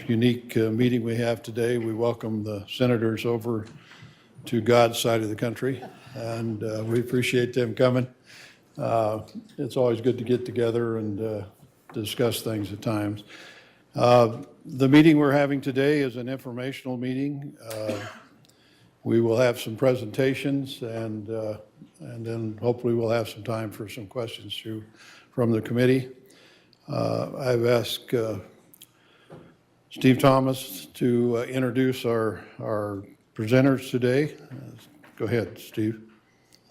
unique meeting we have today. We welcome the senators over to God's side of the country, and we appreciate them coming. It's always good to get together and discuss things at times. The meeting we're having today is an informational meeting. We will have some presentations, and then hopefully we'll have some time for some questions from the committee. I've asked Steve Thomas to introduce our presenters today. Go ahead, Steve.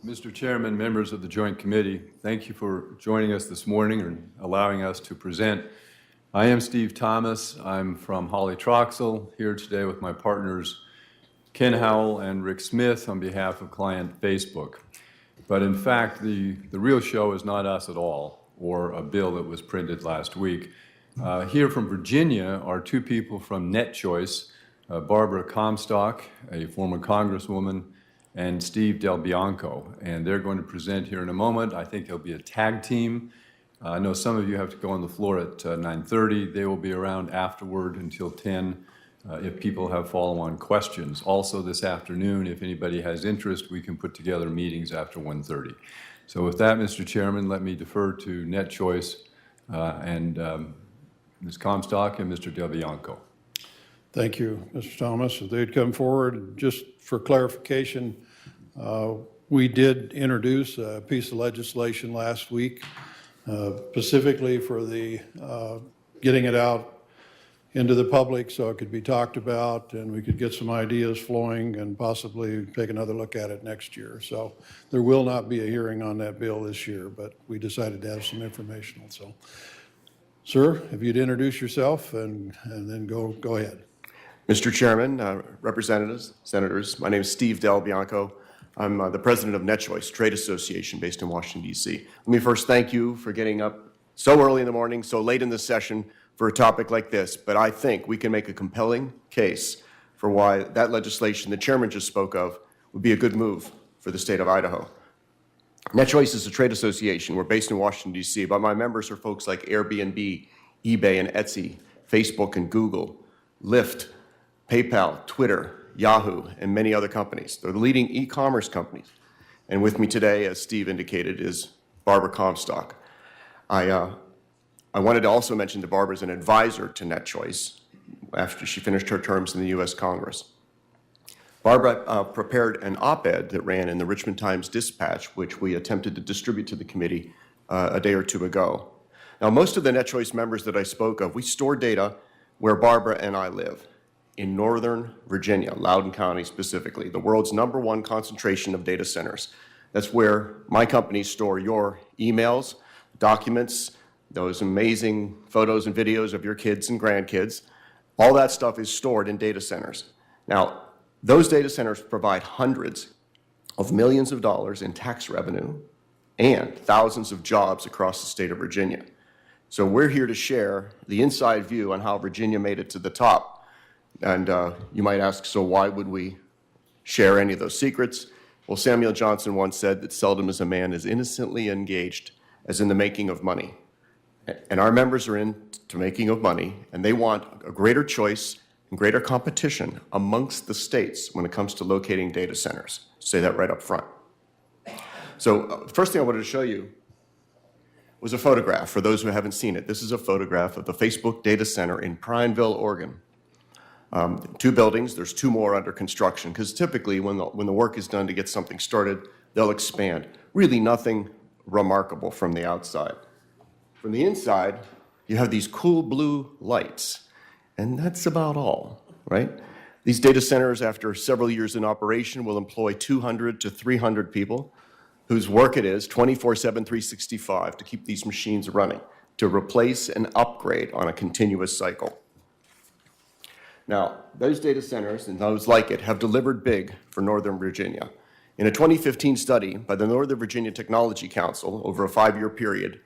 Mr. Chairman, members of the Joint Committee, thank you for joining us this morning and allowing us to present. I am Steve Thomas. I'm from Holly Troxel, here today with my partners Ken Howell and Rick Smith on behalf of client Facebook. But in fact, the real show is not us at all, or a bill that was printed last week. Here from Virginia are two people from NetChoice, Barbara Comstock, a former congresswoman, and Steve Del Bianco. And they're going to present here in a moment. I think there'll be a tag team. I know some of you have to go on the floor at 9:30. They will be around afterward until 10 if people have follow-on questions. Also this afternoon, if anybody has interest, we can put together meetings after 1:30. So with that, Mr. Chairman, let me defer to NetChoice and Ms. Comstock and Mr. Del Bianco. Thank you, Mr. Thomas. If they'd come forward, just for clarification, we did introduce a piece of legislation last week, specifically for the getting it out into the public so it could be talked about and we could get some ideas flowing and possibly take another look at it next year. So there will not be a hearing on that bill this year, but we decided to have some informational. So, sir, if you'd introduce yourself and then go ahead. Mr. Chairman, representatives, senators, my name is Steve Del Bianco. I'm the president of NetChoice, trade association based in Washington, D.C. Let me first thank you for getting up so early in the morning, so late in the session for a topic like this, but I think we can make a compelling case for why that legislation the chairman just spoke of would be a good move for the state of Idaho. NetChoice is a trade association. We're based in Washington, D.C., but my members are folks like Airbnb, eBay and Etsy, Facebook and Google, Lyft, PayPal, Twitter, Yahoo, and many other companies. They're the leading e-commerce companies. And with me today, as Steve indicated, is Barbara Comstock. I wanted to also mention that Barbara is an advisor to NetChoice after she finished her terms in the U.S. Congress. Barbara prepared an op-ed that ran in the Richmond Times-Dispatch, which we attempted to distribute to the committee a day or two ago. Now, most of the NetChoice members that I spoke of, we store data where Barbara and I live, in Northern Virginia, Loudoun County specifically, the world's #1 concentration of data centers. That's where my companies store your emails, documents, those amazing photos and videos of your kids and grandkids. All that stuff is stored in data centers. Now, those data centers provide hundreds of millions of dollars in tax revenue and thousands of jobs across the state of Virginia. So we're here to share the inside view on how Virginia made it to the top. And you might ask, so why would we share any of those secrets? Well, Samuel Johnson once said that seldom is a man as innocently engaged as in the making of money. And our members are into making of money, and they want a greater choice and greater competition amongst the states when it comes to locating data centers. Say that right up front. So first thing I wanted to show you was a photograph for those who haven't seen it. This is a photograph of the Facebook data center in Prineville, Oregon. 2 buildings, there's 2 more under construction, because typically when the work is done to get something started, they'll expand. Really nothing remarkable from the outside. From the inside, you have these cool blue lights, and that's about all, right? These data centers, after several years in operation, will employ 200 to 300 people whose work it is 24/7, 365 to keep these machines running, to replace and upgrade on a continuous cycle. Now, those data centers and those like it have delivered big for Northern Virginia. In a 2015 study by the Northern Virginia Technology Council over a 5-year period,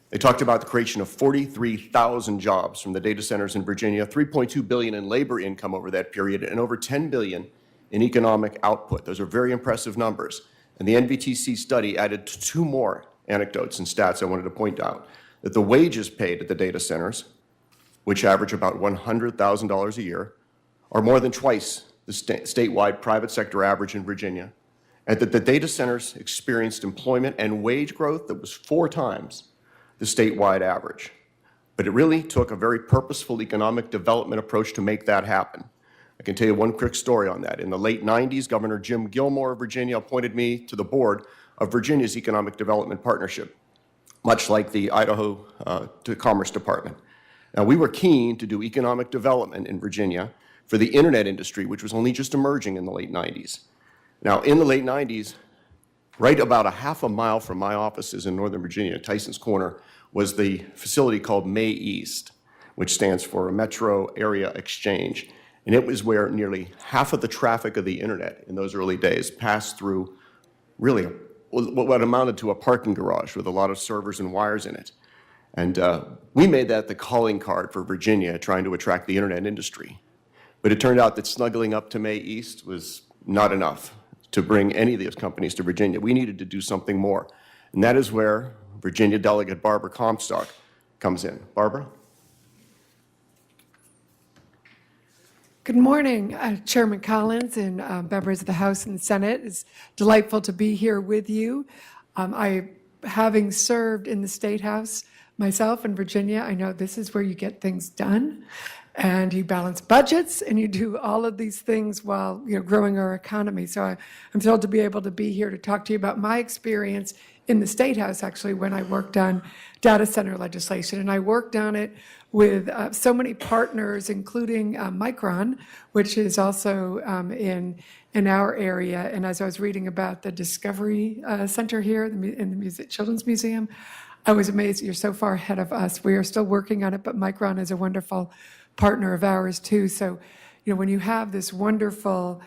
they talked about the creation of 43,000 jobs from the data centers in Virginia, $3.2 billion in labor income over that period, and over $10 billion in economic output. Those are very impressive numbers. And the NVTC study added 2 more anecdotes and stats I wanted to point out. That the wages paid at the data centers which average about $100,000 a year, are more than twice the statewide private sector average in Virginia, and that the data centers experienced employment and wage growth that was 4 times the statewide average. But it really took a very purposeful economic development approach to make that happen. I can tell you one quick story on that. In the late 90s, Governor Jim Gilmore of Virginia appointed me to the board of Virginia's Economic Development Partnership, much like the Idaho Commerce Department. Now, we were keen to do economic development in Virginia for the internet industry, which was only just emerging in the late 90s. Now, in the late 90s, right about a half a mile from my offices in Northern Virginia, Tyson's Corner, was the facility called May East, which stands for Metro Area Exchange. And it was where nearly half of the traffic of the internet in those early days passed through really what amounted to a parking garage with a lot of servers and wires in it. And we made that the calling card for Virginia trying to attract the internet industry. But it turned out that snuggling up to May East was not enough to bring any of these companies to Virginia. We needed to do something more. And that is where Virginia Delegate Barbara Comstock comes in. Barbara? Good morning, Chairman Collins and members of the House and Senate. It's delightful to be here with you. Having served in the State House myself in Virginia, I know this is where you get things done, and you balance budgets, and you do all of these things while growing our economy. So I'm thrilled to be able to be here to talk to you about my experience in the State House, actually, when I worked on data center legislation. And I worked on it with so many partners, including Micron, which is also in our area. And as I was reading about the Discovery Center here in the Children's Museum, I was amazed you're so far ahead of us. We are still working on it, but Micron is a wonderful partner of ours too. So, when you have this wonderful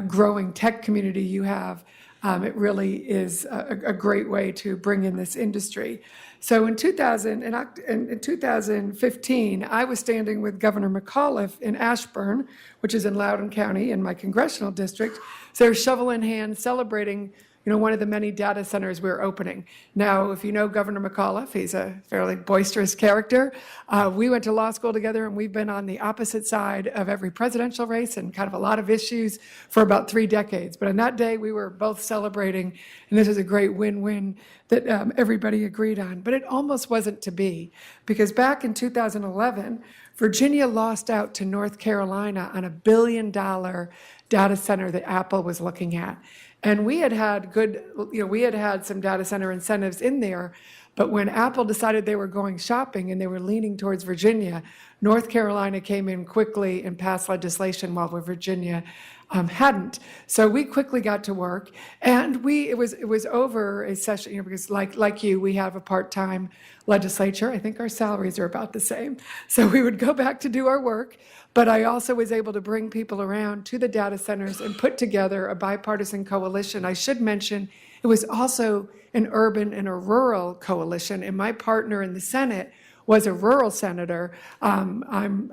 growing tech community you have, it really is a great way to bring in this industry. So in 2015, I was standing with Governor McAuliffe in Ashburn, which is in Loudoun County in my congressional district. So they're shovel in hand celebrating one of the many data centers we're opening. Now, if you know Governor McAuliffe, he's a fairly boisterous character. We went to law school together, and we've been on the opposite side of every presidential race and kind of a lot of issues for about 3 decades. But on that day, we were both celebrating, and this is a great win-win that everybody agreed on. But it almost wasn't to be, because back in 2011, Virginia lost out to North Carolina on $1 billion data center that Apple was looking at. And we had had some data center incentives in there, but when Apple decided they were going shopping and they were leaning towards Virginia, North Carolina came in quickly and passed legislation while Virginia hadn't. So we quickly got to work, and it was over a session, because like you, we have a part-time legislature. I think our salaries are about the same. So we would go back to do our work. But I also was able to bring people around to the data centers and put together a bipartisan coalition. I should mention it was also an urban and a rural coalition, and my partner in the Senate was a rural senator. I'm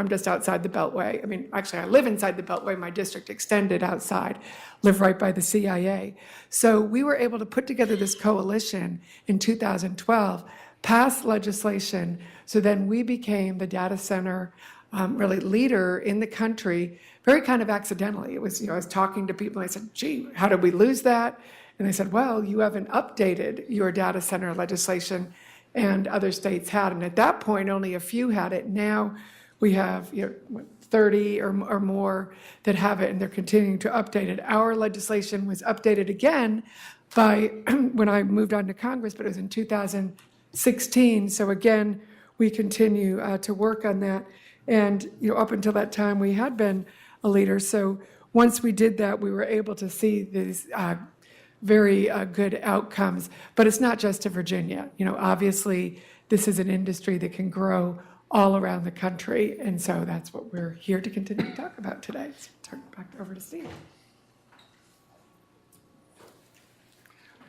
just outside the Beltway. I mean, actually, I live inside the Beltway. My district extended outside, live right by the CIA. So we were able to put together this coalition in 2012, pass legislation, so then we became the data center really leader in the country, very kind of accidentally. It was, I was talking to people, and I said, gee, how did we lose that? And they said, well, you haven't updated your data center legislation, and other states had. And at that point, only a few had it. Now we have 30 or more that have it, and they're continuing to update it. Our legislation was updated again by when I moved on to Congress, but it was in 2016. So again, we continue to work on that. And up until that time, we had been a leader. So once we did that, we were able to see these very good outcomes. But it's not just to Virginia. Obviously, this is an industry that can grow all around the country. And so that's what we're here to continue to talk about today. So turn it back over to Steve.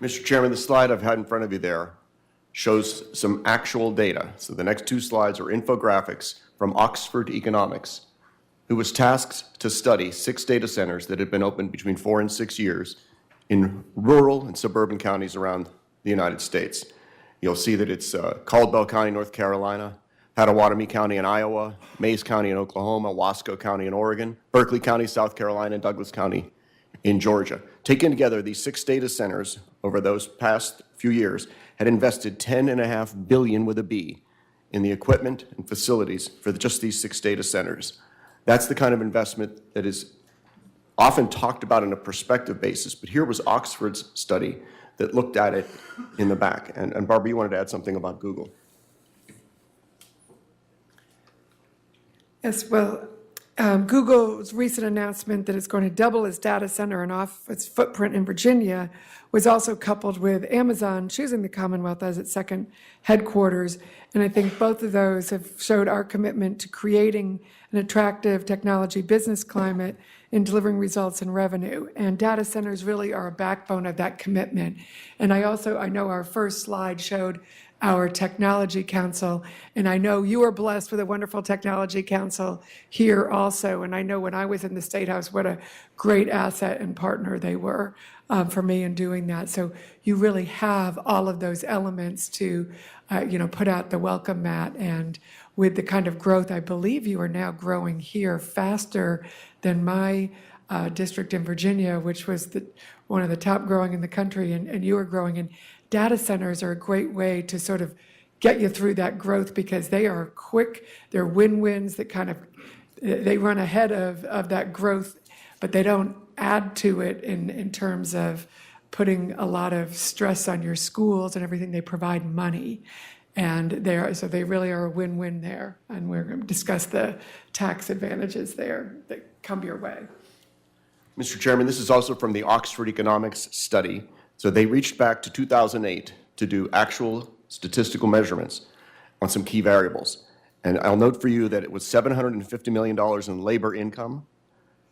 Mr. Chairman, the slide I've had in front of you there shows some actual data. So the next 2 slides are infographics from Oxford Economics, who was tasked to study 6 data centers that had been opened between 4 and 6 years in rural and suburban counties around the United States. You'll see that it's Caldwell County, North Carolina, Pottawatomie County in Iowa, Mays County in Oklahoma, Wasco County in Oregon, Berkeley County, South Carolina, and Douglas County in Georgia. Taken together, these 6 data centers over those past few years had invested $10.5 billion with a B in the equipment and facilities for just these 6 data centers. That's the kind of investment that is often talked about on a prospective basis, but here was Oxford's study that looked at it in the back. And Barbara, you wanted to add something about Google. Yes, well, Google's recent announcement that it's going to double its data center and off its footprint in Virginia was also coupled with Amazon choosing the Commonwealth as its second headquarters. And I think both of those have showed our commitment to creating an attractive technology business climate in delivering results and revenue. And data centers really are a backbone of that commitment. And I know our first slide showed our technology council, and I know you are blessed with a wonderful technology council here also. And I know when I was in the State House, what a great asset and partner they were for me in doing that. So you really have all of those elements to, put out the welcome mat. And with the kind of growth, I believe you are now growing here faster than my district in Virginia, which was one of the top growing in the country, and you are growing. And data centers are a great way to sort of get you through that growth because they are quick, they're win-wins that they run ahead of that growth, but they don't add to it in terms of putting a lot of stress on your schools and everything. They provide money. And so they really are a win-win there. And we're going to discuss the tax advantages there that come your way. Mr. Chairman, this is also from the Oxford Economics study. So they reached back to 2008 to do actual statistical measurements on some key variables. And I'll note for you that it was $750 million in labor income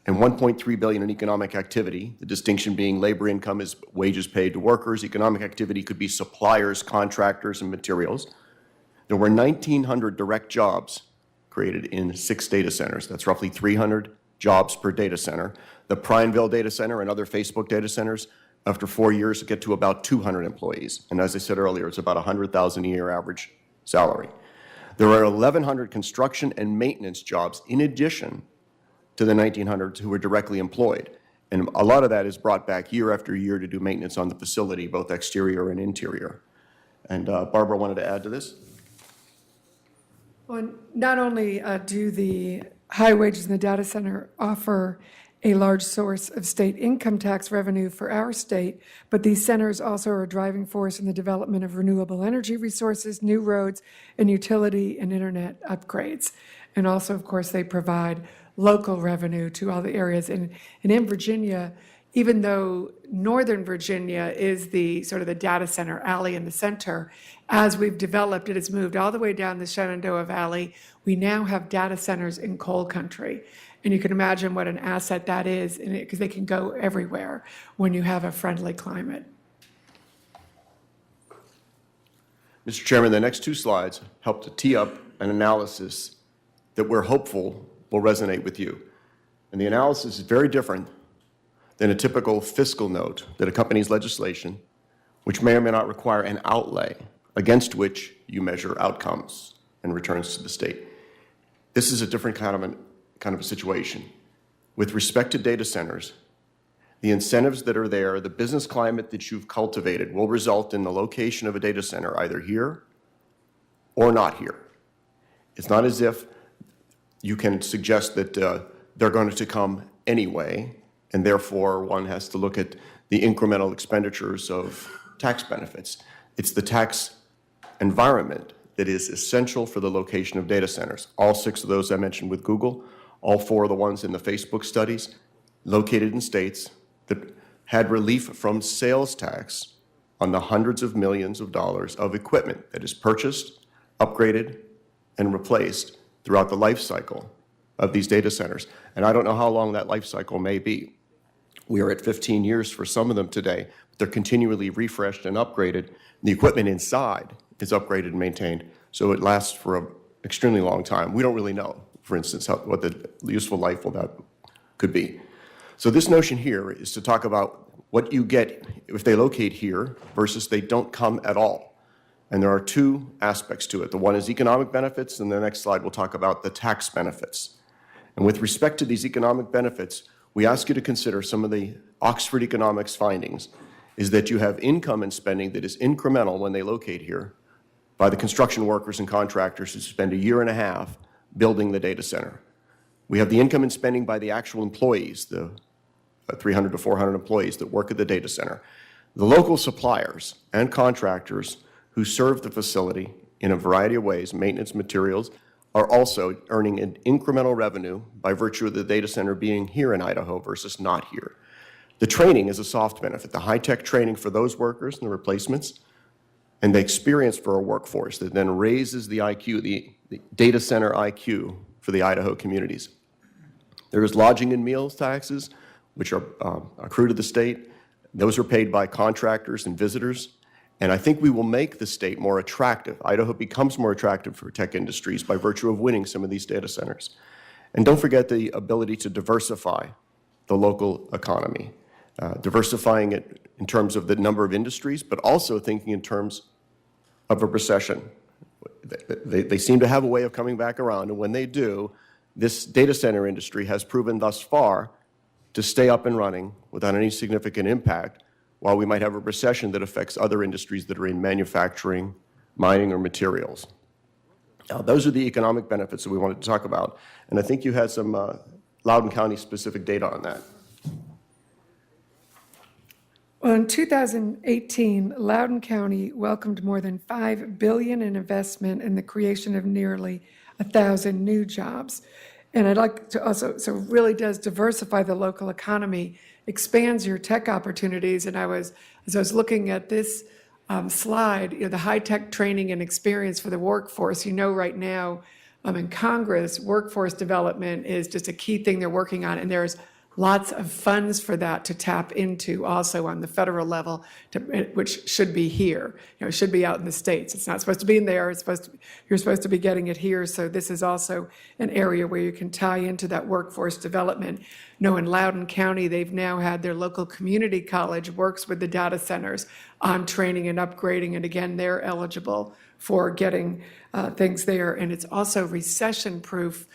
and $1.3 billion in economic activity, the distinction being labor income is wages paid to workers, economic activity could be suppliers, contractors, and materials. There were 1,900 direct jobs created in 6 data centers. That's roughly 300 jobs per data center. The Prineville data center and other Facebook data centers, after 4 years, get to about 200 employees. And as I said earlier, it's about $100,000 a year average salary. There are 1,100 construction and maintenance jobs in addition to the 1,900 who were directly employed. And a lot of that is brought back year after year to do maintenance on the facility, both exterior and interior. And Barbara wanted to add to this. Well, not only do the high wages in the data center offer a large source of state income tax revenue for our state, but these centers also are a driving force in the development of renewable energy resources, new roads, and utility and internet upgrades. And also, of course, they provide local revenue to all the areas. And in Virginia, even though Northern Virginia is the sort of the data center alley in the center, as we've developed, it has moved all the way down the Shenandoah Valley. We now have data centers in coal country. And you can imagine what an asset that is, because they can go everywhere when you have a friendly climate. Mr. Chairman, the next 2 slides help to tee up an analysis that we're hopeful will resonate with you. And the analysis is very different than a typical fiscal note that accompanies legislation, which may or may not require an outlay against which you measure outcomes and returns to the state. This is a different kind of a situation. With respect to data centers, the incentives that are there, the business climate that you've cultivated will result in the location of a data center either here or not here. It's not as if you can suggest that they're going to come anyway, and therefore one has to look at the incremental expenditures of tax benefits. It's the tax environment that is essential for the location of data centers. All 6 of those I mentioned with Google, all 4 of the ones in the Facebook studies, located in states that had relief from sales tax on the hundreds of millions of dollars of equipment that is purchased, upgraded, and replaced throughout the life cycle of these data centers. And I don't know how long that life cycle may be. We are at 15 years for some of them today, but they're continually refreshed and upgraded. The equipment inside is upgraded and maintained, so it lasts for an extremely long time. We don't really know, for instance, what the useful life of that could be. So this notion here is to talk about what you get if they locate here versus they don't come at all. And there are two aspects to it. The one is economic benefits, and the next slide we'll talk about the tax benefits. And with respect to these economic benefits, we ask you to consider some of the Oxford economics findings, is that you have income and spending that is incremental when they locate here by the construction workers and contractors who spend a year and a half building the data center. We have the income and spending by the actual employees, the 300 to 400 employees that work at the data center. The local suppliers and contractors who serve the facility in a variety of ways, maintenance materials, are also earning an incremental revenue by virtue of the data center being here in Idaho versus not here. The training is a soft benefit, the high-tech training for those workers and the replacements, and the experience for a workforce that then raises the IQ, the data center IQ for the Idaho communities. There is lodging and meals taxes, which are accrued to the state. Those are paid by contractors and visitors. And I think we will make the state more attractive. Idaho becomes more attractive for tech industries by virtue of winning some of these data centers. And don't forget the ability to diversify the local economy, diversifying it in terms of the number of industries, but also thinking in terms of a recession. They seem to have a way of coming back around, and when they do, this data center industry has proven thus far to stay up and running without any significant impact, while we might have a recession that affects other industries that are in manufacturing, mining, or materials. Now, those are the economic benefits that we wanted to talk about, and I think you had some Loudoun County specific data on that. Well, in 2018, Loudoun County welcomed more than $5 billion in investment in the creation of nearly 1,000 new jobs. And I'd like to also, so it really does diversify the local economy, expands your tech opportunities. And as I was looking at this slide, the high-tech training and experience for the workforce, right now in Congress, workforce development is just a key thing they're working on. And there's lots of funds for that to tap into also on the federal level, which should be here. It should be out in the states. It's not supposed to be in there. You're supposed to be getting it here. So this is also an area where you can tie into that workforce development. In Loudoun County, they've now had their local community college works with the data centers on training and upgrading. And again, they're eligible for getting things there. And it's also recession-proof.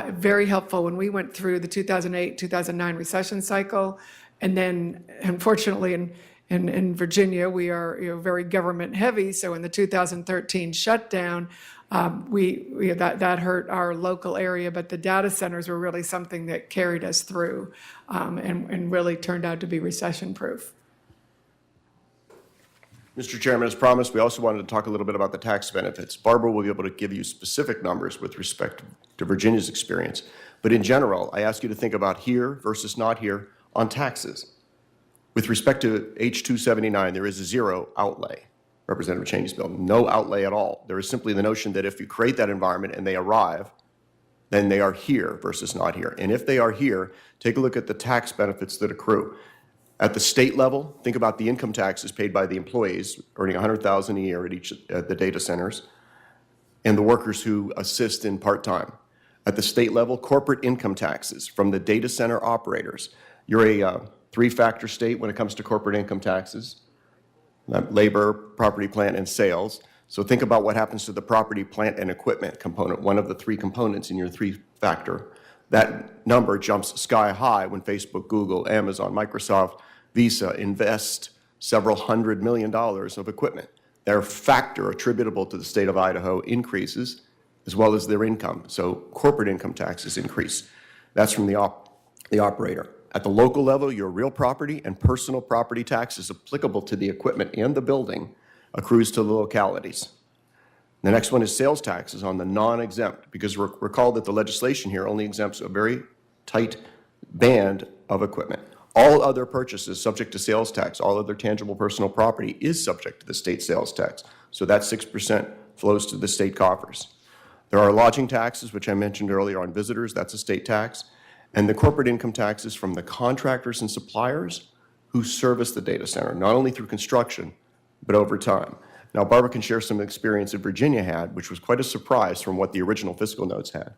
Very helpful when we went through the 2008-2009 recession cycle. And then, unfortunately, in Virginia, we are very government heavy. So in the 2013 shutdown, that hurt our local area. But the data centers were really something that carried us through and really turned out to be recession-proof. Mr. Chairman, as promised, we also wanted to talk a little bit about the tax benefits. Barbara will be able to give you specific numbers with respect to Virginia's experience. But in general, I ask you to think about here versus not here on taxes. With respect to H-279, there is a zero outlay. Representative Cheney's bill, no outlay at all. There is simply the notion that if you create that environment and they arrive, then they are here versus not here. And if they are here, take a look at the tax benefits that accrue. At the state level, think about the income taxes paid by the employees earning $100,000 a year at each at the data centers, and the workers who assist in part-time. At the state level, corporate income taxes from the data center operators. You're a three-factor state when it comes to corporate income taxes: labor, property, plant, and sales. So think about what happens to the property, plant, and equipment component, one of the three components in your three-factor. That number jumps sky high when Facebook, Google, Amazon, Microsoft, Visa invest several $100 million of equipment. Their factor attributable to the state of Idaho increases, as well as their income. So corporate income taxes increase. That's from the operator. At the local level, your real property and personal property taxes applicable to the equipment and the building accrues to the localities. The next one is sales taxes on the non-exempt, because recall that the legislation here only exempts a very tight band of equipment. All other purchases subject to sales tax, all other tangible personal property is subject to the state sales tax. So that 6% flows to the state coffers. There are lodging taxes, which I mentioned earlier on visitors, that's a state tax, and the corporate income taxes from the contractors and suppliers who service the data center, not only through construction, but over time. Now, Barbara can share some experience that Virginia had, which was quite a surprise from what the original fiscal notes had.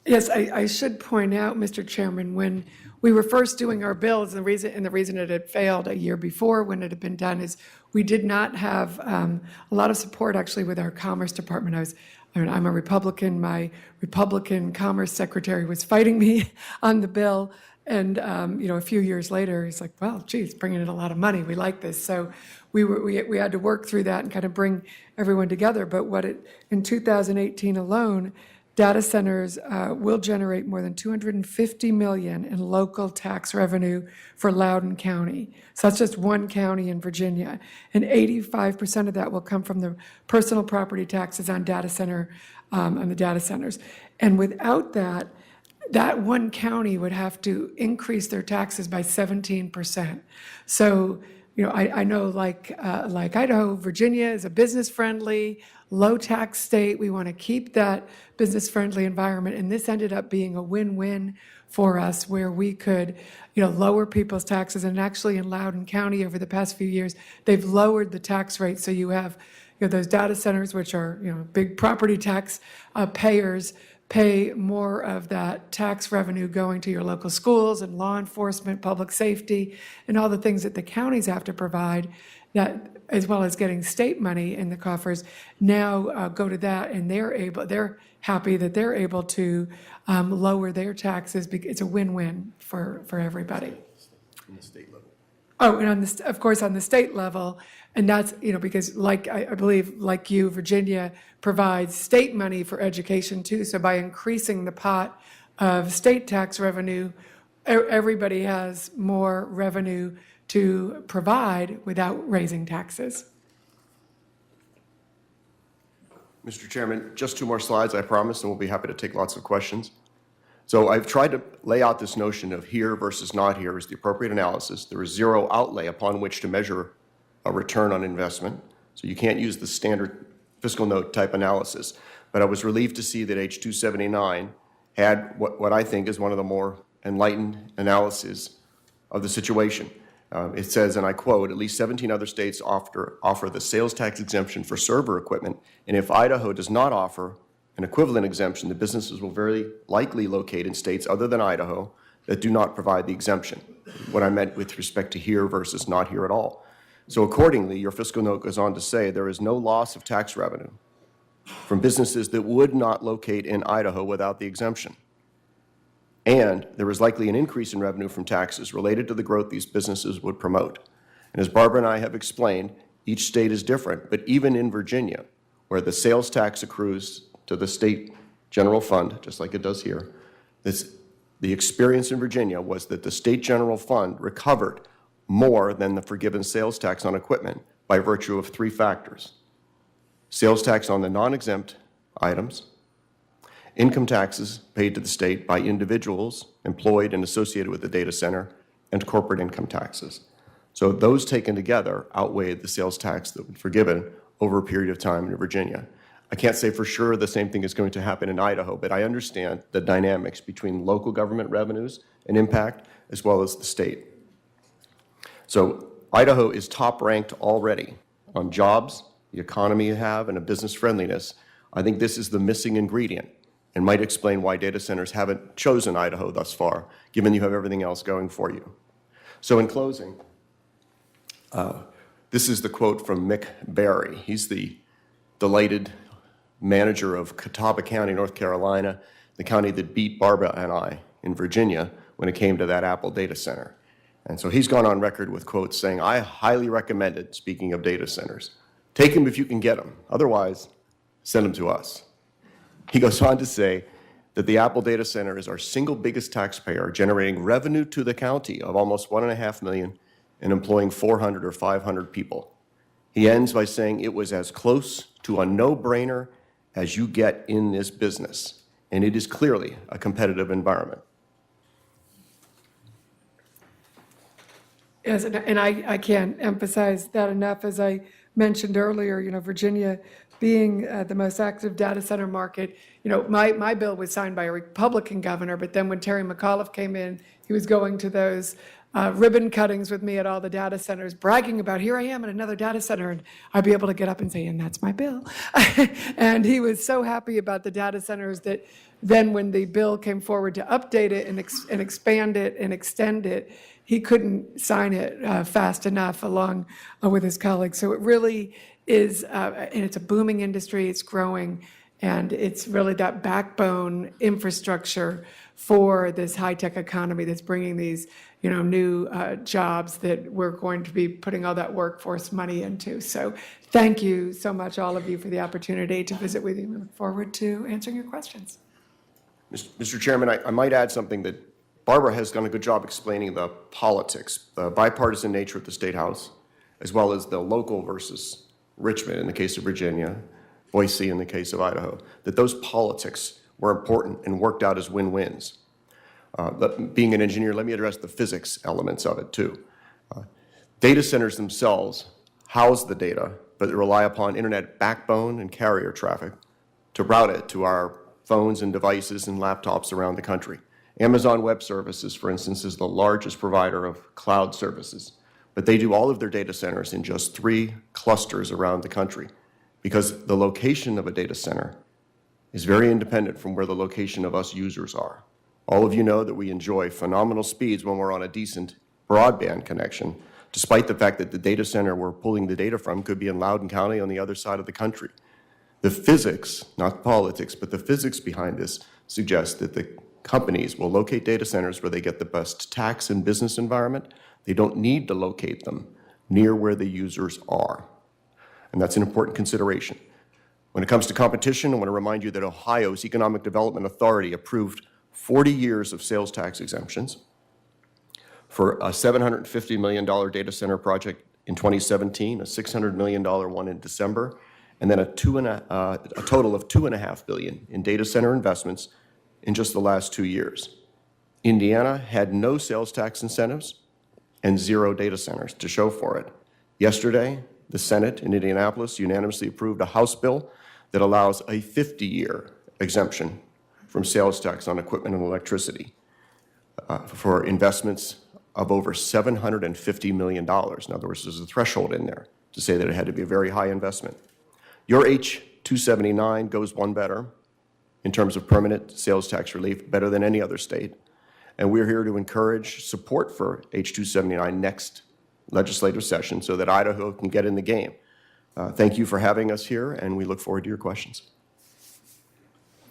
Yes, I should point out, Mr. Chairman, when we were first doing our bills, and the reason it had failed a year before when it had been done is we did not have a lot of support actually with our Commerce Department. I'm a Republican. My Republican Commerce Secretary was fighting me on the bill. And, a few years later, he's like, well, geez, bringing in a lot of money. We like this. So we had to work through that and kind of bring everyone together. But in 2018 alone, data centers will generate more than $250 million in local tax revenue for Loudoun County. So that's just one county in Virginia. And 85% of that will come from the personal property taxes on on the data centers. And without that one county would have to increase their taxes by 17%. So, I know like Idaho, Virginia is a business-friendly, low-tax state. We want to keep that business-friendly environment, and this ended up being a win-win for us where we could, lower people's taxes. And actually in Loudoun County over the past few years, they've lowered the tax rate. So you have those data centers, which are, big property tax payers, pay more of that tax revenue going to your local schools and law enforcement, public safety, and all the things that the counties have to provide, that as well as getting state money in the coffers, now go to that, and they're happy that they're able to lower their taxes. It's a win-win for everybody. In the state level. Oh, and of course, on the state level, and that's, because I believe, like you, Virginia provides state money for education too. So by increasing the pot of state tax revenue, everybody has more revenue to provide without raising taxes. Mr. Chairman, just 2 more slides, I promise, and we'll be happy to take lots of questions. So I've tried to lay out this notion of here versus not here as the appropriate analysis. There is zero outlay upon which to measure a return on investment. So you can't use the standard fiscal note type analysis. But I was relieved to see that H279 had what I think is one of the more enlightened analyses of the situation. It says, and I quote, at least 17 other states offer the sales tax exemption for server equipment. And if Idaho does not offer an equivalent exemption, the businesses will very likely locate in states other than Idaho that do not provide the exemption. What I meant with respect to here versus not here at all. So accordingly, your fiscal note goes on to say there is no loss of tax revenue from businesses that would not locate in Idaho without the exemption. And there is likely an increase in revenue from taxes related to the growth these businesses would promote. And as Barbara and I have explained, each state is different, but even in Virginia, where the sales tax accrues to the state general fund, just like it does here, the experience in Virginia was that the state general fund recovered more than the forgiven sales tax on equipment by virtue of 3 factors. Sales tax on the non-exempt items, income taxes paid to the state by individuals employed and associated with the data center, and corporate income taxes. So those taken together outweighed the sales tax that was forgiven over a period of time in Virginia. I can't say for sure the same thing is going to happen in Idaho, but I understand the dynamics between local government revenues and impact as well as the state. So Idaho is top ranked already on jobs, the economy you have, and a business friendliness. I think this is the missing ingredient and might explain why data centers haven't chosen Idaho thus far, given you have everything else going for you. So in closing, this is the quote from Mick Barry. He's the delighted manager of Catawba County, North Carolina, the county that beat Barbara and I in Virginia when it came to that Apple data center. And so he's gone on record with quotes saying, I highly recommend it, speaking of data centers. Take them if you can get them. Otherwise, send them to us. He goes on to say that the Apple data center is our single biggest taxpayer, generating revenue to the county of almost $1.5 million and employing 400 or 500 people. He ends by saying it was as close to a no-brainer as you get in this business, and it is clearly a competitive environment. Yes, and I can't emphasize that enough. As I mentioned earlier, Virginia being the most active data center market, my bill was signed by a Republican governor, but then when Terry McAuliffe came in, he was going to those ribbon cuttings with me at all the data centers, bragging about, here I am at another data center, and I'd be able to get up and say, and that's my bill. And he was so happy about the data centers that then when the bill came forward to update it and expand it and extend it, he couldn't sign it fast enough along with his colleagues. So it really is, and it's a booming industry, it's growing, and it's really that backbone infrastructure for this high-tech economy that's bringing these, new jobs that we're going to be putting all that workforce money into. So thank you so much, all of you, for the opportunity to visit with you. We look forward to answering your questions. Mr. Chairman, I might add something that Barbara has done a good job explaining the politics, the bipartisan nature of the State House, as well as the local versus Richmond in the case of Virginia, Boise in the case of Idaho, that those politics were important and worked out as win-wins. Being an engineer, let me address the physics elements of it too. Data centers themselves house the data, but they rely upon internet backbone and carrier traffic to route it to our phones and devices and laptops around the country. Amazon Web Services, for instance, is the largest provider of cloud services, but they do all of their data centers in just 3 clusters around the country because the location of a data center is very independent from where the location of us users are. All of you know that we enjoy phenomenal speeds when we're on a decent broadband connection, despite the fact that the data center we're pulling the data from could be in Loudoun County on the other side of the country. The physics, not politics, but the physics behind this suggests that the companies will locate data centers where they get the best tax and business environment. They don't need to locate them near where the users are. And that's an important consideration. When it comes to competition, I want to remind you that Ohio's Economic Development Authority approved 40 years of sales tax exemptions for a $750 million data center project in 2017, a $600 million one in December, and then a total of $2.5 billion in data center investments in just the last 2 years. Indiana had no sales tax incentives and 0 data centers to show for it. Yesterday, the Senate in Indianapolis unanimously approved a House bill that allows a 50-year exemption from sales tax on equipment and electricity for investments of over $750 million. In other words, there's a threshold in there to say that it had to be a very high investment. Your H-279 goes one better in terms of permanent sales tax relief, better than any other state. And we're here to encourage support for H-279 next legislative session so that Idaho can get in the game. Thank you for having us here, and we look forward to your questions.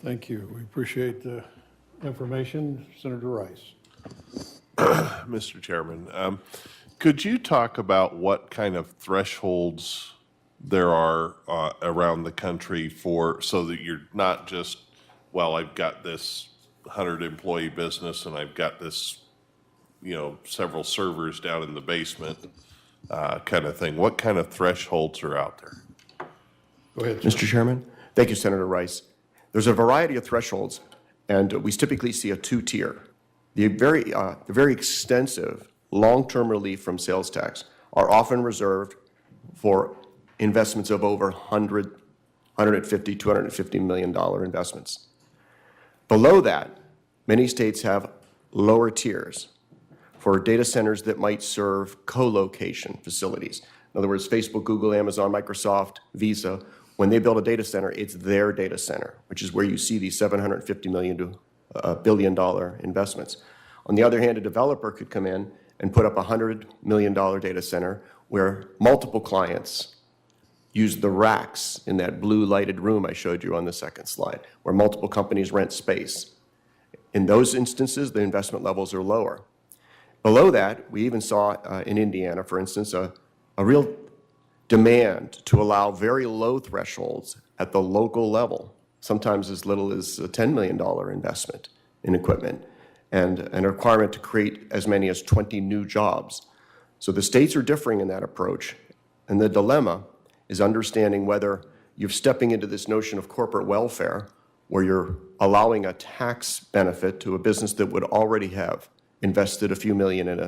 Thank you. We appreciate the information. Senator Rice. Mr. Chairman, could you talk about what kind of thresholds there are around the country so that you're not just, well, I've got this 100-employee business and I've got this, several servers down in the basement kind of thing. What kind of thresholds are out there? Go ahead, Mr. Chairman. Thank you, Senator Rice. There's a variety of thresholds, and we typically see a 2-tier. The very extensive long-term relief from sales tax are often reserved for investments of over $150, $250 million investments. Below that, many states have lower tiers for data centers that might serve co-location facilities. In other words, Facebook, Google, Amazon, Microsoft, Visa, when they build a data center, it's their data center, which is where you see these $750 million to $1 billion investments. On the other hand, a developer could come in and put up a $100 million data center where multiple clients use the racks in that blue lighted room I showed you on the second slide, where multiple companies rent space. In those instances, the investment levels are lower. Below that, we even saw in Indiana, for instance, a real demand to allow very low thresholds at the local level, sometimes as little as a $10 million investment in equipment, and a requirement to create as many as 20 new jobs. So the states are differing in that approach, and the dilemma is understanding whether you're stepping into this notion of corporate welfare, where you're allowing a tax benefit to a business that would already have invested a few million in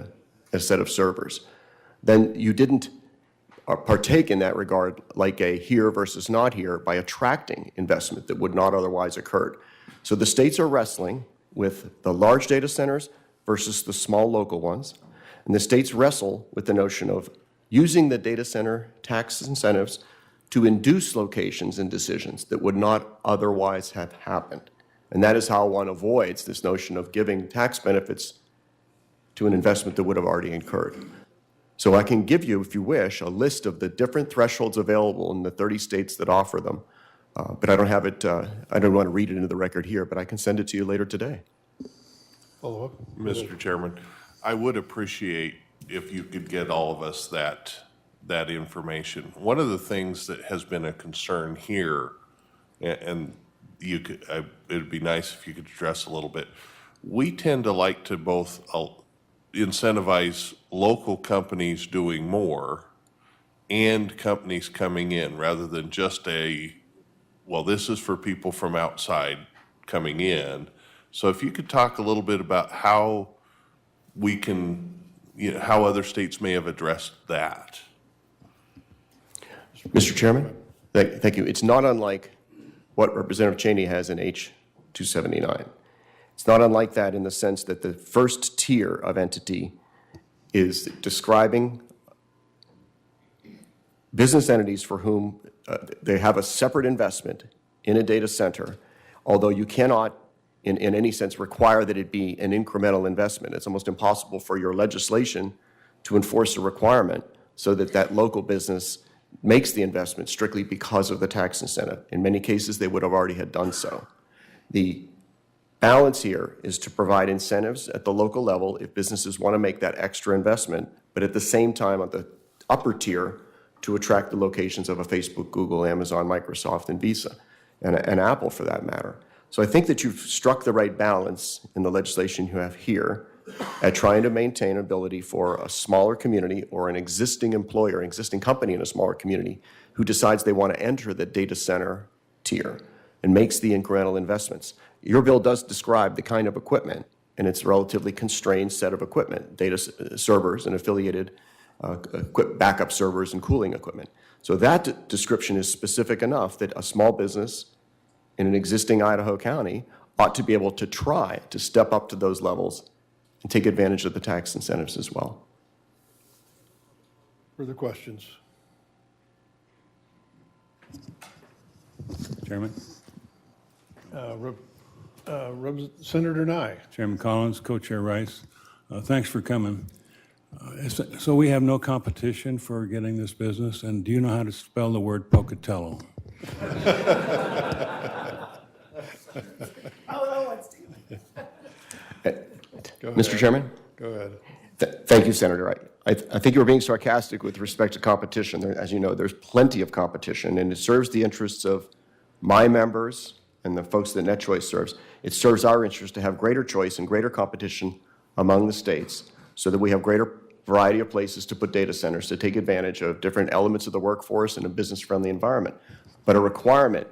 a set of servers. Then you didn't partake in that regard like a here versus not here by attracting investment that would not otherwise occurred. So the states are wrestling with the large data centers versus the small local ones. And the states wrestle with the notion of using the data center tax incentives to induce locations and decisions that would not otherwise have happened. And that is how one avoids this notion of giving tax benefits to an investment that would have already incurred. So I can give you, if you wish, a list of the different thresholds available in the 30 states that offer them. But I don't have it, I don't want to read it into the record here, but I can send it to you later today. Follow up? Mr. Chairman, I would appreciate if you could get all of us that information. One of the things that has been a concern here, and you could, it'd be nice if you could address a little bit. We tend to like to both incentivize local companies doing more and companies coming in, rather than just well, this is for people from outside coming in. So if you could talk a little bit about how we can, how other states may have addressed that. Mr. Chairman, thank you. It's not unlike what Representative Cheney has in H-279. It's not unlike that in the sense that the first tier of entity is describing business entities for whom they have a separate investment in a data center, although you cannot, in any sense, require that it be an incremental investment. It's almost impossible for your legislation to enforce a requirement so that that local business makes the investment strictly because of the tax incentive. In many cases, they would have already had done so. The balance here is to provide incentives at the local level if businesses want to make that extra investment, but at the same time at the upper tier to attract the locations of a Facebook, Google, Amazon, Microsoft, and Visa, and Apple for that matter. So I think that you've struck the right balance in the legislation you have here at trying to maintain ability for a smaller community or an existing employer, an existing company in a smaller community who decides they want to enter the data center tier and makes the incremental investments. Your bill does describe the kind of equipment, and it's a relatively constrained set of equipment, data servers and affiliated backup servers and cooling equipment. So that description is specific enough that a small business in an existing Idaho county ought to be able to try to step up to those levels and take advantage of the tax incentives as well. Further questions? Chairman? Senator Nye. Chairman Collins, Co-Chair Rice, thanks for coming. So we have no competition for getting this business, and do you know how to spell the word Pocatello? Mr. Chairman? Go ahead. Thank you, Senator. I think you were being sarcastic with respect to competition. As you know, there's plenty of competition, and it serves the interests of my members and the folks that NetChoice serves. It serves our interest to have greater choice and greater competition among the states so that we have greater variety of places to put data centers to take advantage of different elements of the workforce in a business-friendly environment. But a requirement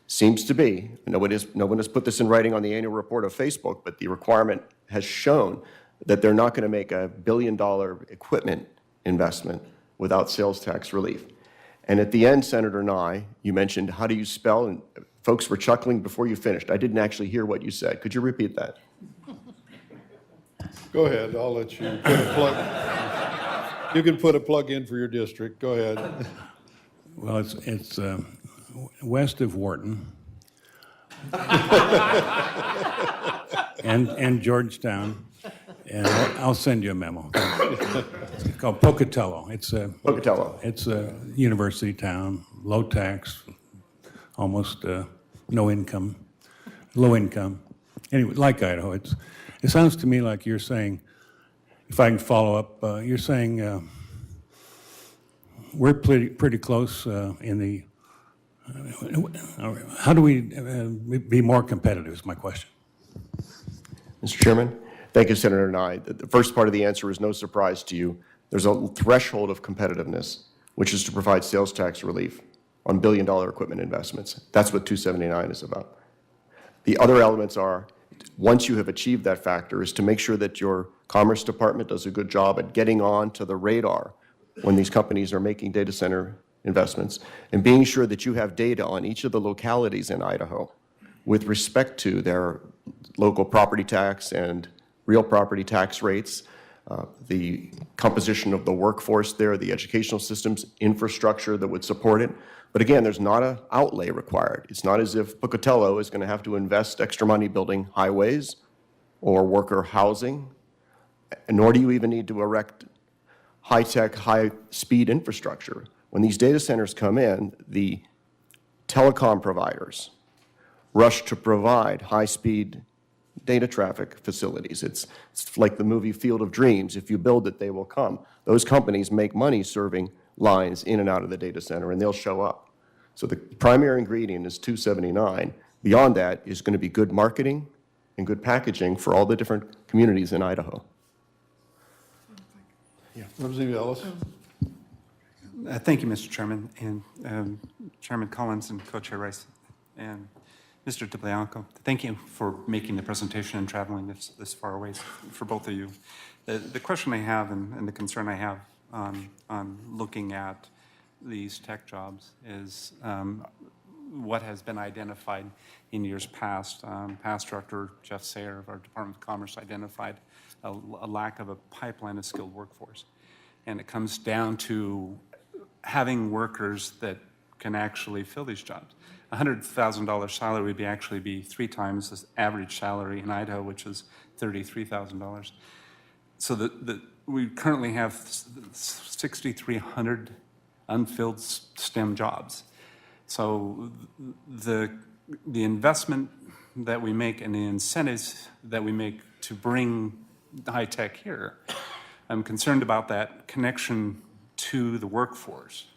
seems to be, no one has put this in writing on the annual report of Facebook, but the requirement has shown that they're not going to make a billion-dollar equipment investment without sales tax relief. And at the end, Senator Nye, you mentioned, how do you spell? And folks were chuckling before you finished. I didn't actually hear what you said. Could you repeat that? Go ahead, I'll let you put a plug. You can put a plug in for your district. Go ahead. Well, it's west of Wharton and Georgetown, and I'll send you a memo. It's called Pocatello. Pocatello. It's a university town, low tax, almost no income, low income. Anyway, like Idaho, it sounds to me like you're saying, if I can follow up, you're saying we're pretty close in the. How do we be more competitive? Is my question. Mr. Chairman, thank you, Senator Nye. The first part of the answer is no surprise to you. There's a threshold of competitiveness, which is to provide sales tax relief on billion-dollar equipment investments. That's what 279 is about. The other elements are, once you have achieved that factor, is to make sure that your Commerce Department does a good job at getting on to the radar when these companies are making data center investments, and being sure that you have data on each of the localities in Idaho with respect to their local property tax and real property tax rates, the composition of the workforce there, the educational systems, infrastructure that would support it. But again, there's not an outlay required. It's not as if Pocatello is going to have to invest extra money building highways or worker housing, nor do you even need to erect high-tech, high-speed infrastructure. When these data centers come in, the telecom providers rush to provide high-speed data traffic facilities. It's like the movie Field of Dreams. If you build it, they will come. Those companies make money serving lines in and out of the data center, and they'll show up. So the primary ingredient is 279. Beyond that is going to be good marketing and good packaging for all the different communities in Idaho. Representative Ellis? Thank you, Mr. Chairman, and Chairman Collins and Co-Chair Rice, and Mr. DeBianco. Thank you for making the presentation and traveling this far away for both of you. The question I have and the concern I have on looking at these tech jobs is what has been identified in years past. Past Director Jeff Sayer of our Department of Commerce identified a lack of a pipeline of skilled workforce. And it comes down to having workers that can actually fill these jobs. $100,000 salary would actually be 3 times the average salary in Idaho, which is $33,000. So we currently have 6,300 unfilled STEM jobs. So the investment that we make and the incentives that we make to bring high tech here, I'm concerned about that connection to the workforce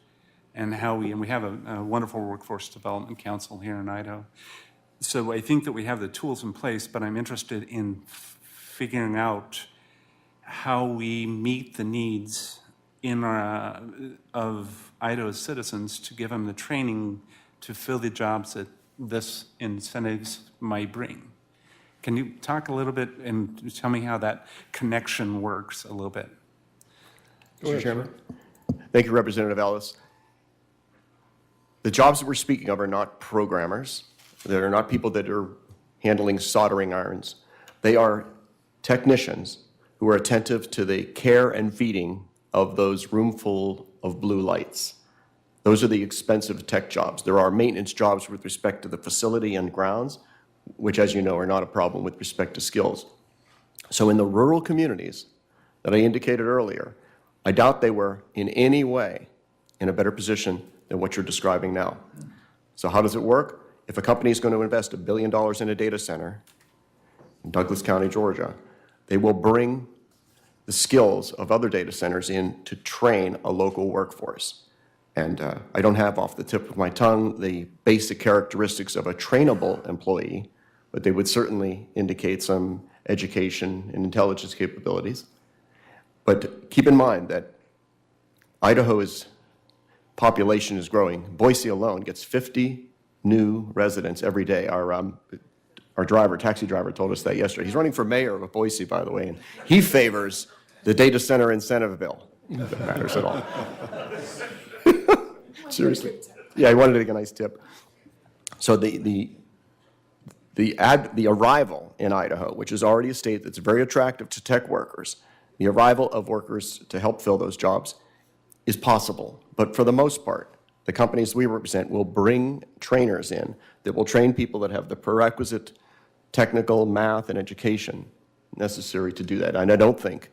and how we have a wonderful workforce development council here in Idaho. So I think that we have the tools in place, but I'm interested in figuring out how we meet the needs of Idaho's citizens to give them the training to fill the jobs that this incentives might bring. Can you talk a little bit and tell me how that connection works a little bit? Mr. Chairman. Thank you, Representative Ellis. The jobs that we're speaking of are not programmers. They're not people that are handling soldering irons. They are technicians who are attentive to the care and feeding of those roomful of blue lights. Those are the expensive tech jobs. There are maintenance jobs with respect to the facility and grounds, which, as you know, are not a problem with respect to skills. So in the rural communities that I indicated earlier, I doubt they were in any way in a better position than what you're describing now. So how does it work? If a company is going to invest $1 billion in a data center in Douglas County, Georgia, they will bring the skills of other data centers in to train a local workforce. And I don't have off the tip of my tongue the basic characteristics of a trainable employee, but they would certainly indicate some education and intelligence capabilities. But keep in mind that Idaho's population is growing. Boise alone gets 50 new residents every day. Our driver, taxi driver, told us that yesterday. He's running for mayor of Boise, by the way, and he favors the data center incentive bill, if that matters at all. Seriously. Yeah, he wanted to take a nice tip. So the arrival in Idaho, which is already a state that's very attractive to tech workers, the arrival of workers to help fill those jobs is possible. But for the most part, the companies we represent will bring trainers in that will train people that have the prerequisite technical math and education necessary to do that. And I don't think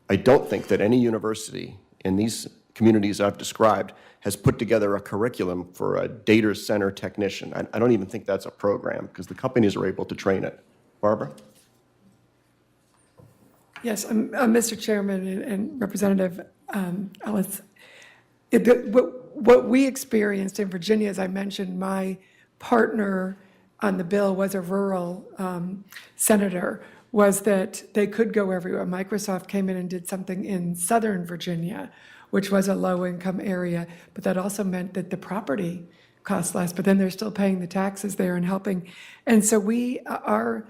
that any university in these communities I've described has put together a curriculum for a data center technician. I don't even think that's a program because the companies are able to train it. Barbara? Yes, Mr. Chairman and Representative Ellis, what we experienced in Virginia, as I mentioned, my partner on the bill was a rural senator, was that they could go everywhere. Microsoft came in and did something in Southern Virginia, which was a low-income area, but that also meant that the property cost less, but then they're still paying the taxes there and helping. And so our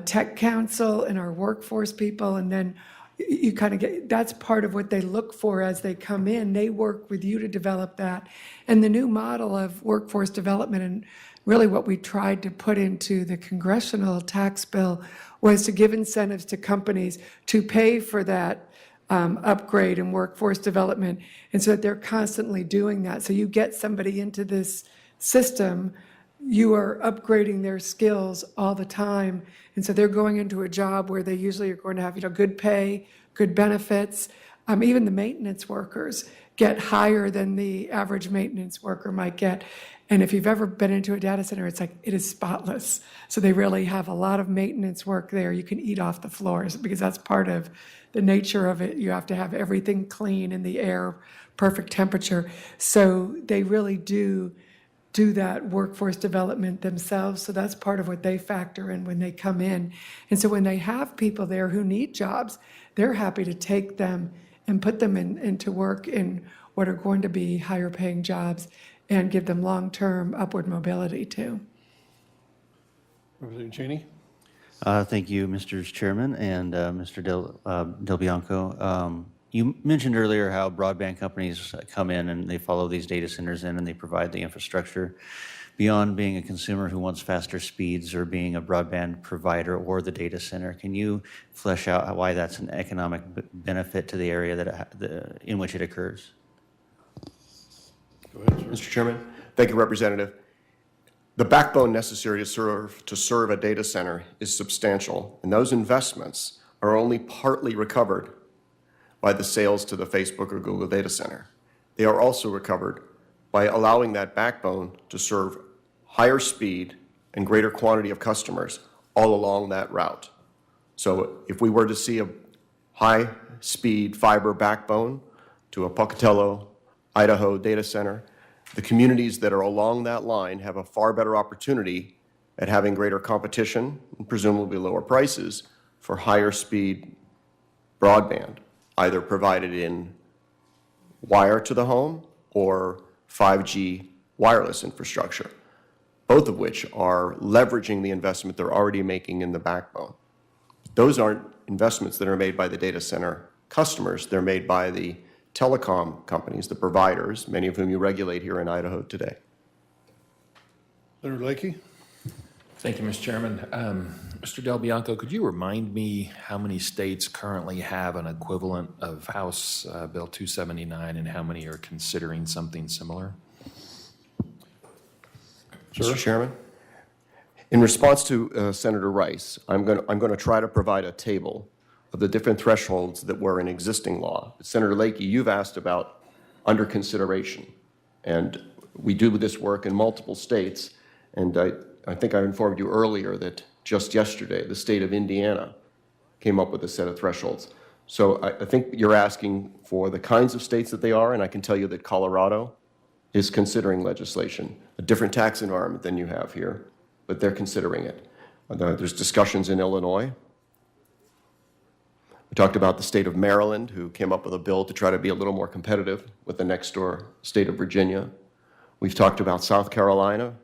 tech council and our workforce people, and then you kind of get, that's part of what they look for as they come in. They work with you to develop that. And the new model of workforce development, and really what we tried to put into the congressional tax bill, was to give incentives to companies to pay for that upgrade in workforce development, and so that they're constantly doing that. So you get somebody into this system, you are upgrading their skills all the time, and so they're going into a job where they usually are going to have, good pay, good benefits. Even the maintenance workers get higher than the average maintenance worker might get. And if you've ever been into a data center, it's like, it is spotless. So they really have a lot of maintenance work there. You can eat off the floors because that's part of the nature of it. You have to have everything clean in the air, perfect temperature. So they really do that workforce development themselves. So that's part of what they factor in when they come in. And so when they have people there who need jobs, they're happy to take them and put them into work in what are going to be higher paying jobs and give them long-term upward mobility too. Representative Cheney? Thank you, Mr. Chairman and Mr. Del Bianco. You mentioned earlier how broadband companies come in and they follow these data centers in and they provide the infrastructure. Beyond being a consumer who wants faster speeds or being a broadband provider or the data center, can you flesh out why that's an economic benefit to the area that in which it occurs? Go ahead, sir. Mr. Chairman, thank you, Representative. The backbone necessary to serve a data center is substantial, and those investments are only partly recovered by the sales to the Facebook or Google data center. They are also recovered by allowing that backbone to serve higher speed and greater quantity of customers all along that route. So if we were to see a high-speed fiber backbone to a Pocatello, Idaho data center, the communities that are along that line have a far better opportunity at having greater competition and presumably lower prices for higher speed broadband, either provided in wire to the home or 5G wireless infrastructure, both of which are leveraging the investment they're already making in the backbone. Those aren't investments that are made by the data center customers. They're made by the telecom companies, the providers, many of whom you regulate here in Idaho today. Senator Lakey? Thank you, Mr. Chairman. Mr. Del Bianco, could you remind me how many states currently have an equivalent of House Bill 279 and how many are considering something similar? Mr. Chairman, in response to Senator Rice, I'm going to try to provide a table of the different thresholds that were in existing law. Senator Lakey, you've asked about under consideration, and we do this work in multiple states, and I think I informed you earlier that just yesterday, the state of Indiana came up with a set of thresholds. So I think you're asking for the kinds of states that they are, and I can tell you that Colorado is considering legislation, a different tax environment than you have here, but they're considering it. There's discussions in Illinois. We talked about the state of Maryland, who came up with a bill to try to be a little more competitive with the next door state of Virginia. We've talked about South Carolina.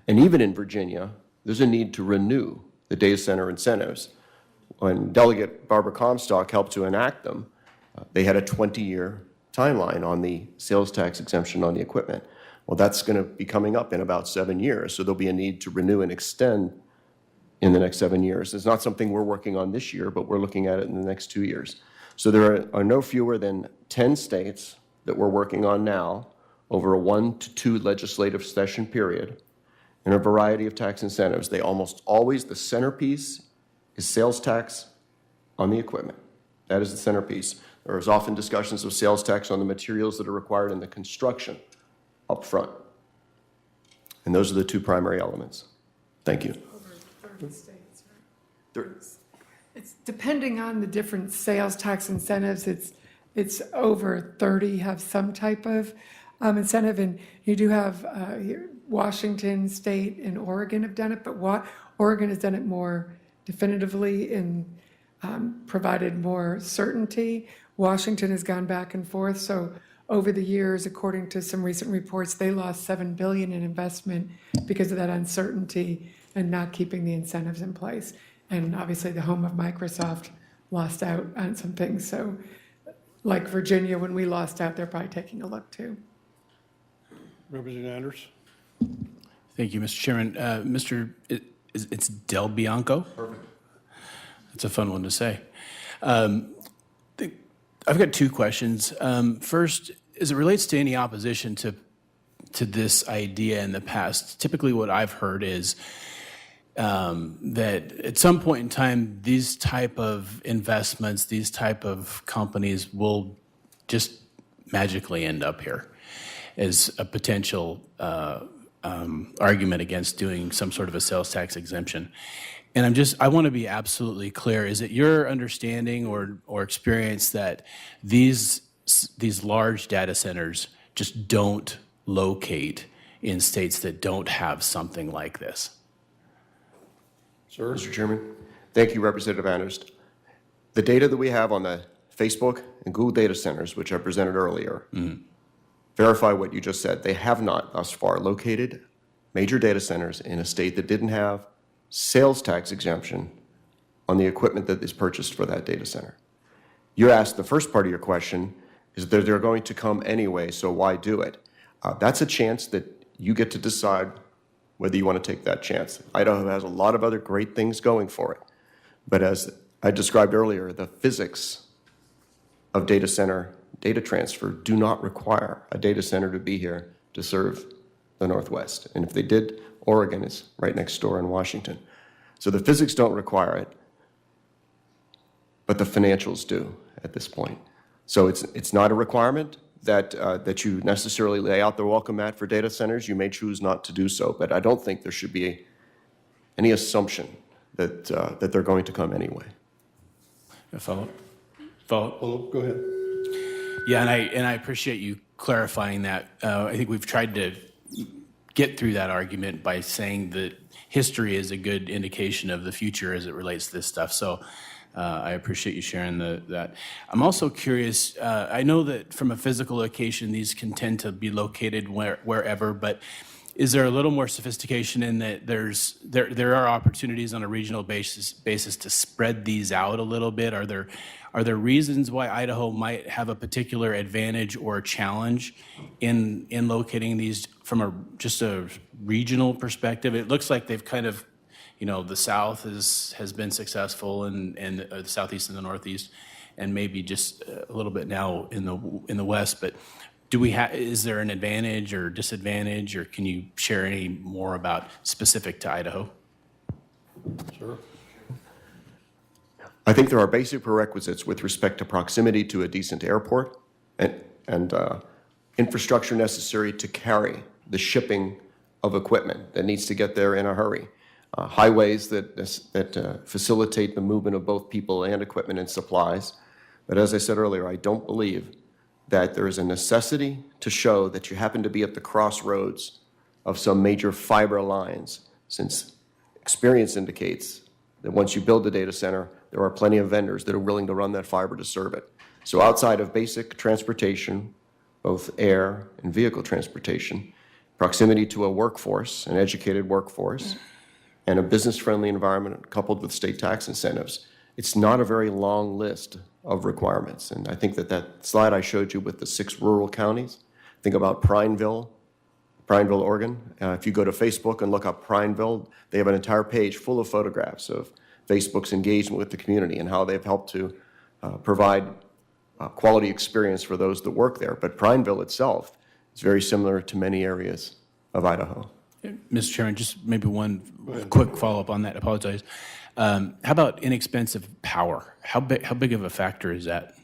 And even in Virginia, there's a need to renew the data center incentives. When Delegate Barbara Comstock helped to enact them, they had a 20-year timeline on the sales tax exemption on the equipment. Well, that's going to be coming up in about 7 years, so there'll be a need to renew and extend in the next 7 years. It's not something we're working on this year, but we're looking at it in the next 2 years. So there are no fewer than 10 states that we're working on now over a 1 to 2 legislative session period in a variety of tax incentives. They almost always, the centerpiece is sales tax on the equipment. That is the centerpiece. There is often discussions of sales tax on the materials that are required in the construction up front. And those are the two primary elements. Thank you. Over 30 states, right? It's depending on the different sales tax incentives, it's over 30 have some type of incentive, and you do have Washington State and Oregon have done it, but Oregon has done it more definitively and provided more certainty. Washington has gone back and forth, so over the years, according to some recent reports, they lost $7 billion in investment because of that uncertainty and not keeping the incentives in place. And obviously, the home of Microsoft, lost out on some things. So like Virginia, when we lost out, they're probably taking a look too. Representative Anders? Thank you, Mr. Chairman. It's Del Bianco? Perfect. That's a fun one to say. I've got two questions. First, as it relates to any opposition to this idea in the past, typically what I've heard is that at some point in time, these type of investments, these type of companies will just magically end up here as a potential argument against doing some sort of a sales tax exemption. And I want to be absolutely clear. Is it your understanding or experience that these large data centers just don't locate in states that don't have something like this? Sir? Mr. Chairman, thank you, Representative Anders. The data that we have on the Facebook and Google data centers, which I presented earlier, verify what you just said. They have not thus far located major data centers in a state that didn't have sales tax exemption on the equipment that is purchased for that data center. You asked the first part of your question is that they're going to come anyway, so why do it? That's a chance that you get to decide whether you want to take that chance. Idaho has a lot of other great things going for it. But as I described earlier, the physics of data center data transfer do not require a data center to be here to serve the Northwest. And if they did, Oregon is right next door in Washington. So the physics don't require it, but the financials do at this point. So it's not a requirement that you necessarily lay out the welcome mat for data centers. You may choose not to do so, but I don't think there should be any assumption that they're going to come anyway. A follow-up? Follow-up? Well, go ahead. Yeah, and I appreciate you clarifying that. I think we've tried to get through that argument by saying that history is a good indication of the future as it relates to this stuff. So I appreciate you sharing that. I'm also curious, I know that from a physical location, these can tend to be located wherever, but is there a little more sophistication in that there are opportunities on a regional basis to spread these out a little bit? Are there reasons why Idaho might have a particular advantage or challenge in locating these from just a regional perspective? It looks like they've kind of, the South has been successful, and the Southeast and the Northeast, and maybe just a little bit now in the West. But is there an advantage or disadvantage, or can you share any more about specific to Idaho? Sir? I think there are basic prerequisites with respect to proximity to a decent airport and infrastructure necessary to carry the shipping of equipment that needs to get there in a hurry. Highways that facilitate the movement of both people and equipment and supplies. But as I said earlier, I don't believe that there is a necessity to show that you happen to be at the crossroads of some major fiber lines, since experience indicates that once you build a data center, there are plenty of vendors that are willing to run that fiber to serve it. So outside of basic transportation, both air and vehicle transportation, proximity to a workforce, an educated workforce, and a business-friendly environment coupled with state tax incentives, it's not a very long list of requirements. And I think that slide I showed you with the 6 rural counties, think about Prineville, Oregon. If you go to Facebook and look up Prineville, they have an entire page full of photographs of Facebook's engagement with the community and how they've helped to provide quality experience for those that work there. But Prineville itself is very similar to many areas of Idaho. Mr. Chairman, just maybe one quick follow-up on that. I apologize. How about inexpensive power? How big of a factor is that?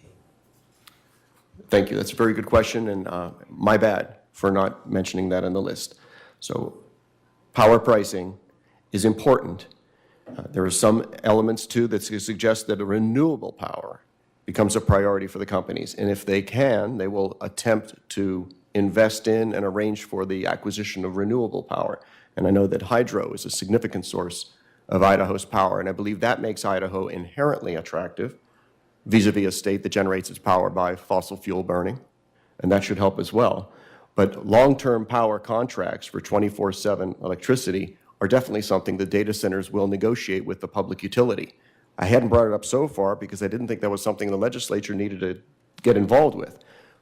Thank you. That's a very good question, and my bad for not mentioning that on the list. So power pricing is important. There are some elements, too, that suggest that a renewable power becomes a priority for the companies. And if they can, they will attempt to invest in and arrange for the acquisition of renewable power. And I know that hydro is a significant source of Idaho's power, and I believe that makes Idaho inherently attractive vis-a-vis a state that generates its power by fossil fuel burning, and that should help as well. But long-term power contracts for 24/7 electricity are definitely something the data centers will negotiate with the public utility. I hadn't brought it up so far because I didn't think that was something the legislature needed to get involved with.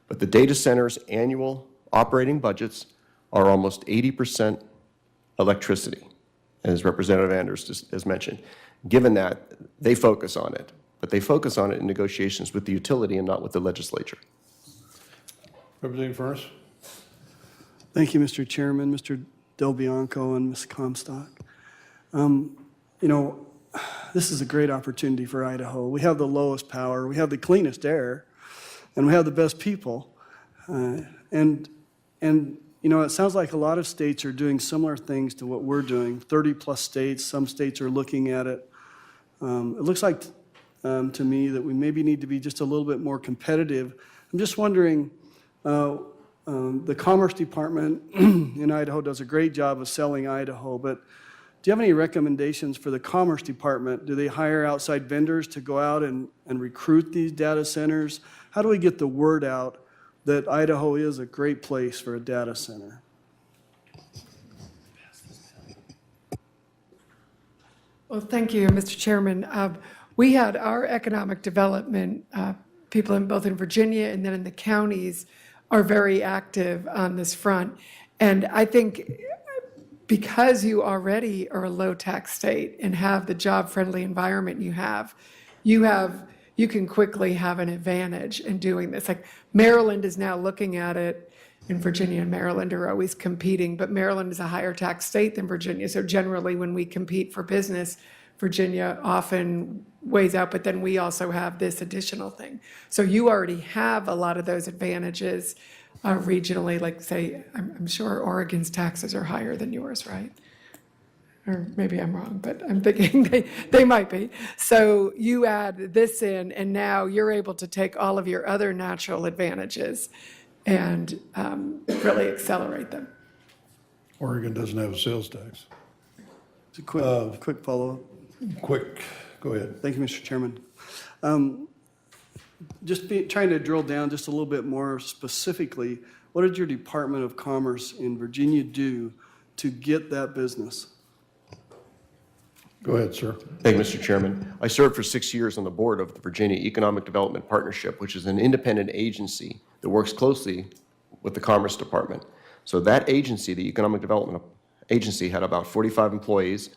But the data centers' annual operating budgets are almost 80% electricity, as Representative Anders has mentioned. Given that, they focus on it, but they focus on it in negotiations with the utility and not with the legislature. Representative Furnace? Thank you, Mr. Chairman, Mr. Del Bianco, and Ms. Comstock. You know, this is a great opportunity for Idaho. We have the lowest power, we have the cleanest air, and we have the best people. And you know, it sounds like a lot of states are doing similar things to what we're doing. 30-plus states, some states are looking at it. It looks like to me that we maybe need to be just a little bit more competitive. I'm just wondering, the Commerce Department in Idaho does a great job of selling Idaho, but do you have any recommendations for the Commerce Department? Do they hire outside vendors to go out and recruit these data centers? How do we get the word out that Idaho is a great place for a data center? Well, thank you, Mr. Chairman. We had our economic development people both in Virginia and then in the counties are very active on this front. And I think because you already are a low-tax state and have the job-friendly environment you can quickly have an advantage in doing this. Like Maryland is now looking at it, and Virginia and Maryland are always competing, but Maryland is a higher tax state than Virginia. So generally when we compete for business, Virginia often weighs out, but then we also have this additional thing. So you already have a lot of those advantages regionally, like say, I'm sure Oregon's taxes are higher than yours, right? Or maybe I'm wrong, but I'm thinking they might be. So you add this in, and now you're able to take all of your other natural advantages and really accelerate them. Oregon doesn't have a sales tax. Just a quick follow-up. Quick, go ahead. Thank you, Mr. Chairman. Trying to drill down just a little bit more specifically, what did your Department of Commerce in Virginia do to get that business? Go ahead, sir. Thank you, Mr. Chairman. I served for 6 years on the board of the Virginia Economic Development Partnership, which is an independent agency that works closely with the Commerce Department. So that agency, the Economic Development Agency, had about 45 employees,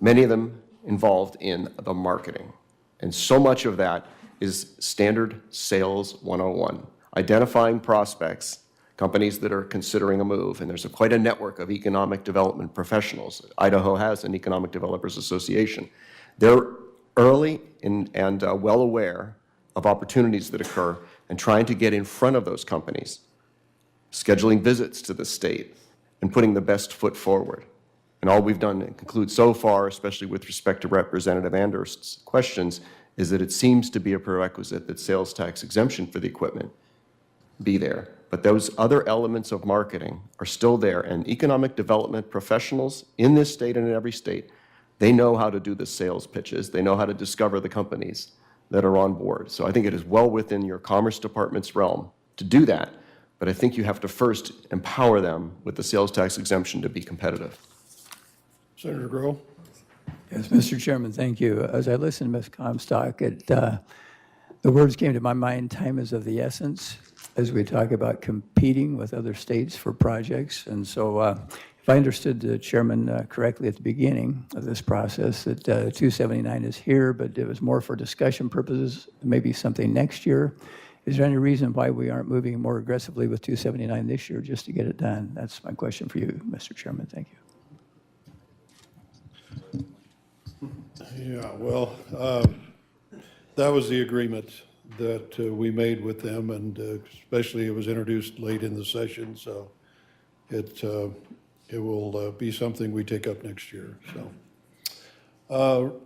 many of them involved in the marketing. And so much of that is standard sales 101, identifying prospects, companies that are considering a move, and there's quite a network of economic development professionals. Idaho has an Economic Developers Association. They're early and well aware of opportunities that occur and trying to get in front of those companies, scheduling visits to the state, and putting the best foot forward. And all we've done and conclude so far, especially with respect to Representative Anders' questions, is that it seems to be a prerequisite that sales tax exemption for the equipment be there. But those other elements of marketing are still there, and economic development professionals in this state and in every state, they know how to do the sales pitches. They know how to discover the companies that are on board. So I think it is well within your Commerce Department's realm to do that, but I think you have to first empower them with the sales tax exemption to be competitive. Senator Groh? Yes, Mr. Chairman, thank you. As I listened to Ms. Comstock, the words came to my mind, time is of the essence, as we talk about competing with other states for projects. And so if I understood the chairman correctly at the beginning of this process, that 279 is here, but it was more for discussion purposes, maybe something next year. Is there any reason why we aren't moving more aggressively with 279 this year just to get it done? That's my question for you, Mr. Chairman. Thank you. Yeah, well, that was the agreement that we made with them, and especially it was introduced late in the session, so it will be something we take up next year. So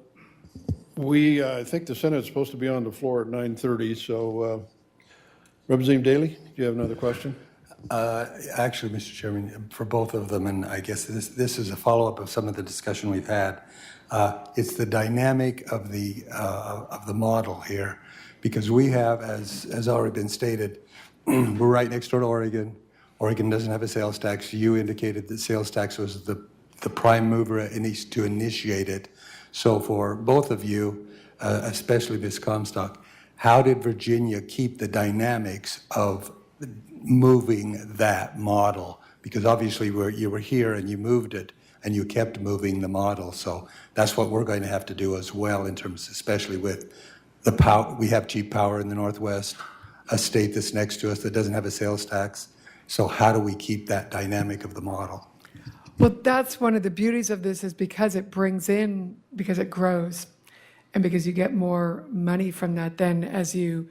I think the Senate's supposed to be on the floor at 9:30, so Representative Daley, do you have another question? Actually, Mr. Chairman, for both of them, and I guess this is a follow-up of some of the discussion we've had. It's the dynamic of the model here, because we have, as already been stated, we're right next door to Oregon. Oregon doesn't have a sales tax. You indicated that sales tax was the prime mover to initiate it. So for both of you, especially Ms. Comstock, how did Virginia keep the dynamics of moving that model? Because obviously you were here and you moved it and you kept moving the model. So that's what we're going to have to do as well in terms, especially with the power. We have cheap power in the Northwest, a state that's next to us that doesn't have a sales tax. So how do we keep that dynamic of the model? Well, that's one of the beauties of this is because it brings in, because it grows, and because you get more money from that, then as you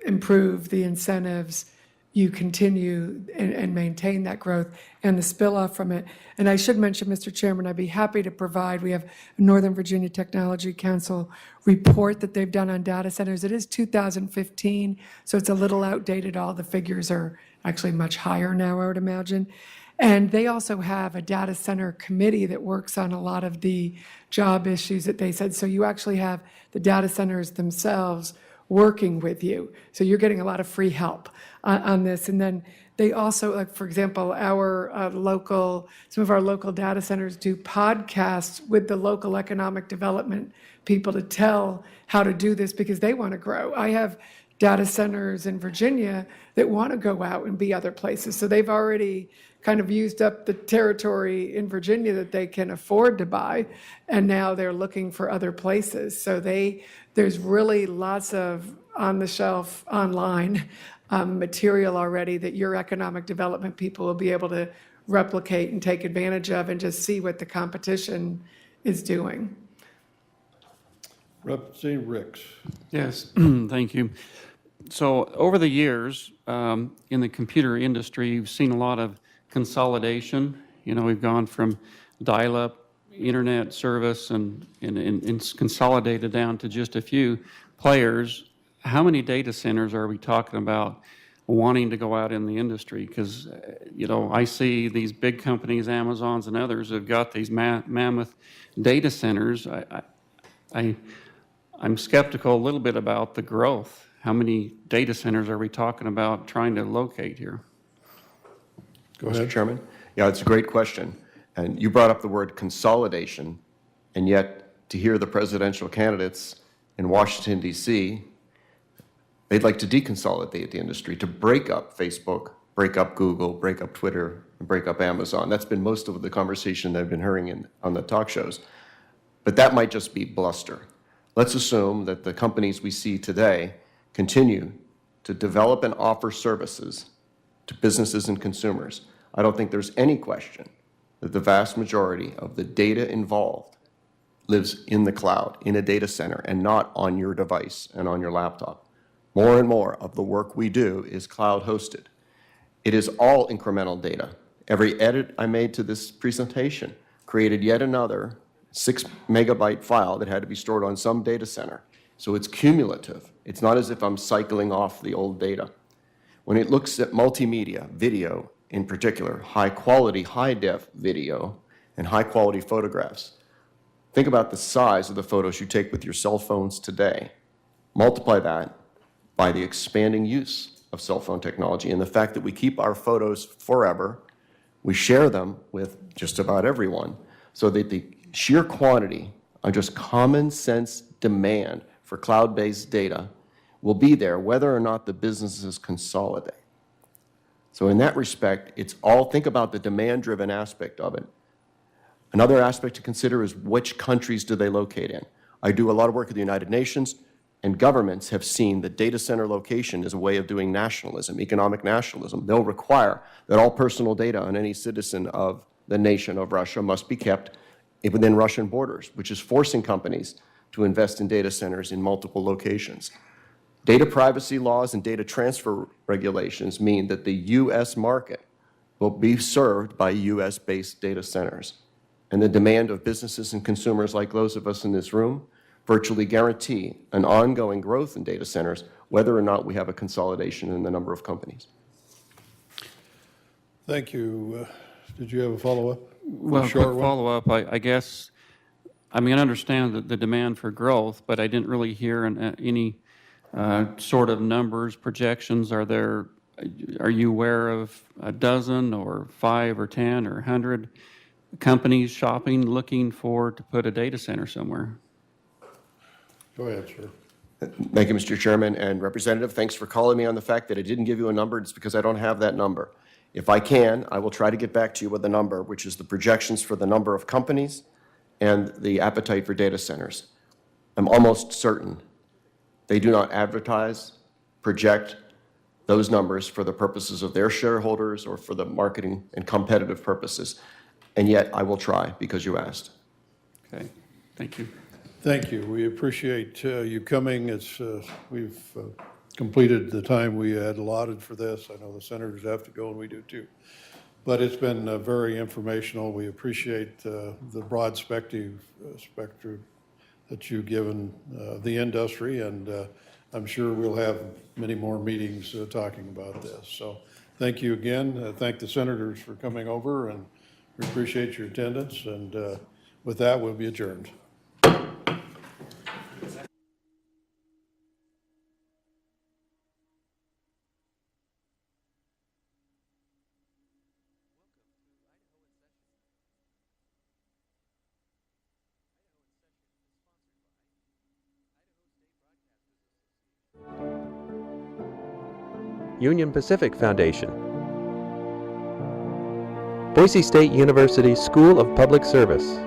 improve the incentives, you continue and maintain that growth and the spill off from it. And I should mention, Mr. Chairman, I'd be happy to provide, we have a Northern Virginia Technology Council report that they've done on data centers. It is 2015, so it's a little outdated. All the figures are actually much higher now, I would imagine. And they also have a data center committee that works on a lot of the job issues that they said. So you actually have the data centers themselves working with you. So you're getting a lot of free help on this. And then they also, like, for example, some of our local data centers do podcasts with the local economic development people to tell how to do this because they want to grow. I have data centers in Virginia that want to go out and be other places. So they've already kind of used up the territory in Virginia that they can afford to buy, and now they're looking for other places. So there's really lots of on-the-shelf online material already that your economic development people will be able to replicate and take advantage of and just see what the competition is doing. Representative Ricks. Yes, thank you. So over the years, in the computer industry, you've seen a lot of consolidation. You know, we've gone from dial-up internet service and consolidated down to just a few players. How many data centers are we talking about wanting to go out in the industry? Because, you know, I see these big companies, Amazons and others, have got these mammoth data centers. I'm skeptical a little bit about the growth. How many data centers are we talking about trying to locate here? Go ahead, Mr. Chairman. Yeah, it's a great question. And you brought up the word consolidation, and yet to hear the presidential candidates in Washington, D.C., they'd like to deconsolidate the industry, to break up Facebook, break up Google, break up Twitter, and break up Amazon. That's been most of the conversation I've been hearing on the talk shows. But that might just be bluster. Let's assume that the companies we see today continue to develop and offer services to businesses and consumers. I don't think there's any question that the vast majority of the data involved lives in the cloud, in a data center, and not on your device and on your laptop. More and more of the work we do is cloud hosted. It is all incremental data. Every edit I made to this presentation created yet another 6 megabyte file that had to be stored on some data center. So it's cumulative. It's not as if I'm cycling off the old data. When it looks at multimedia, video in particular, high quality, high def video and high quality photographs, think about the size of the photos you take with your cell phones today. Multiply that by the expanding use of cell phone technology and the fact that we keep our photos forever, we share them with just about everyone, so that the sheer quantity of just common sense demand for cloud-based data will be there whether or not the businesses consolidate. So in that respect, it's all, think about the demand-driven aspect of it. Another aspect to consider is which countries do they locate in. I do a lot of work at the United Nations, and governments have seen that data center location is a way of doing nationalism, economic nationalism. They'll require that all personal data on any citizen of the nation of Russia must be kept within Russian borders, which is forcing companies to invest in data centers in multiple locations. Data privacy laws and data transfer regulations mean that the U.S. market will be served by U.S.-based data centers. And the demand of businesses and consumers like those of us in this room virtually guarantee an ongoing growth in data centers, whether or not we have a consolidation in the number of companies. Thank you. Did you have a follow-up? Well, quick follow-up, I guess, I mean, I understand the demand for growth, but I didn't really hear any sort of numbers, projections. Are you aware of a dozen or 5 or 10 or 100 companies shopping, looking to put a data center somewhere? Go ahead, sir. Thank you, Mr. Chairman. And Representative, thanks for calling me on the fact that I didn't give you a number. It's because I don't have that number. If I can, I will try to get back to you with a number, which is the projections for the number of companies and the appetite for data centers. I'm almost certain they do not advertise, project those numbers for the purposes of their shareholders or for the marketing and competitive purposes. And yet, I will try because you asked. Okay, thank you. Thank you. We appreciate you coming. We've completed the time we had allotted for this. I know the senators have to go, and we do too. But it's been very informational. We appreciate the broad spectrum that you've given the industry, and I'm sure we'll have many more meetings talking about this. So thank you again. Thank the senators for coming over, and we appreciate your attendance. And with that, we'll be adjourned. Union Pacific Foundation, Boise State University School of Public Service,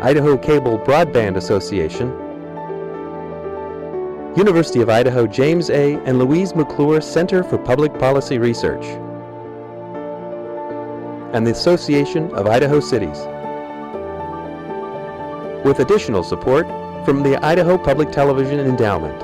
Idaho Cable Broadband Association, University of Idaho James A. and Louise McClure Center for Public Policy Research, and the Association of Idaho Cities, with additional support from the Idaho Public Television Endowment.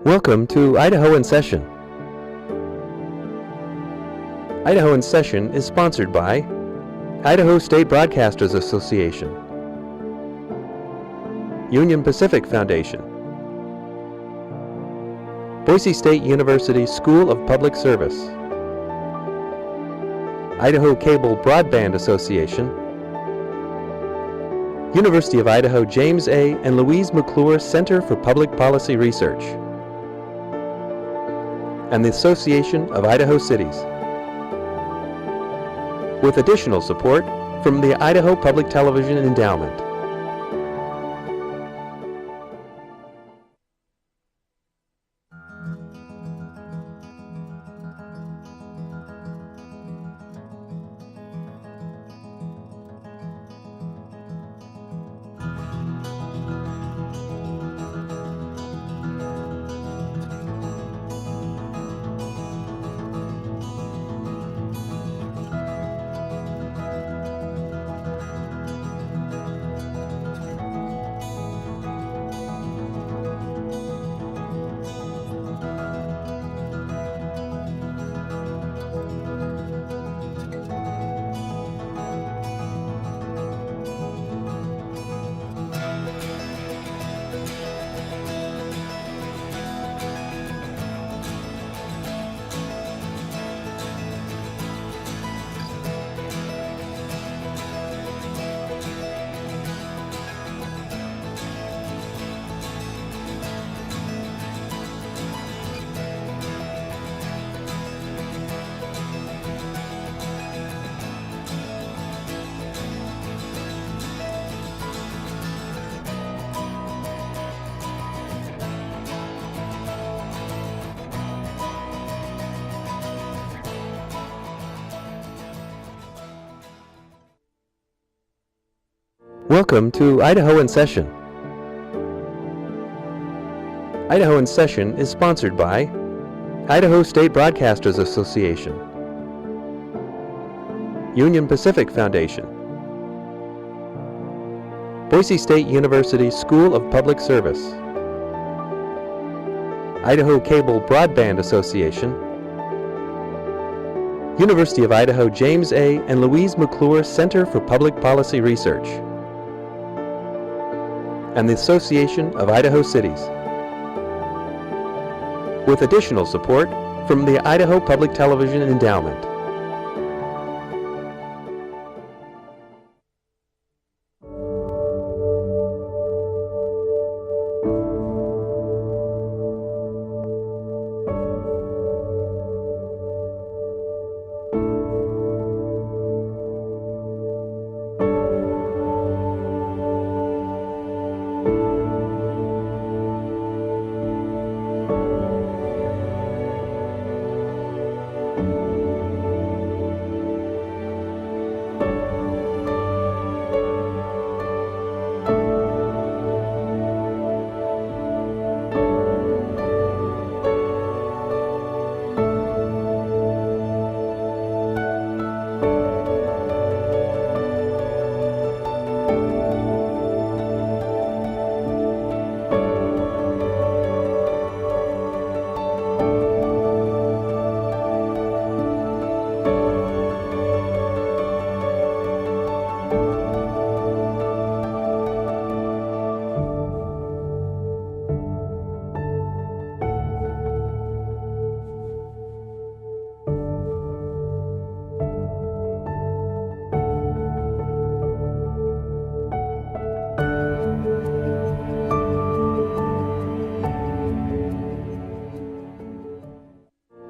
Welcome to Idaho in Session. Idaho in Session is sponsored by Idaho State Broadcasters Association, Union Pacific Foundation, Boise State University School of Public Service, Idaho Cable Broadband Association, University of Idaho James A. and Louise McClure Center for Public Policy Research, and the Association of Idaho Cities, with additional support from the Idaho Public Television Endowment. Welcome to Idaho in Session. Idaho in Session is sponsored by Idaho State Broadcasters Association, Union Pacific Foundation, Boise State University School of Public Service, Idaho Cable Broadband Association, University of Idaho James A. and Louise McClure Center for Public Policy Research, and the Association of Idaho Cities, with additional support from the Idaho Public Television Endowment.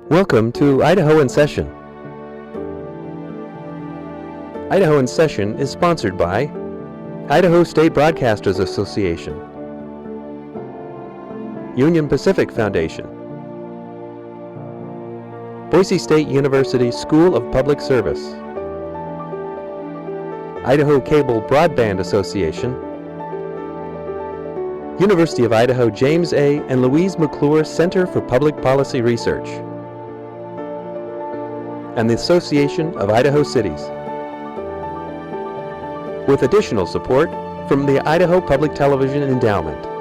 Welcome to Idaho in Session. Idaho in Session is sponsored by Idaho State Broadcasters Association, Union Pacific Foundation, Boise State University School of Public Service, Idaho Cable Broadband Association, University of Idaho James A. and Louise McClure Center for Public Policy Research, and the Association of Idaho Cities, with additional support from the Idaho Public Television Endowment.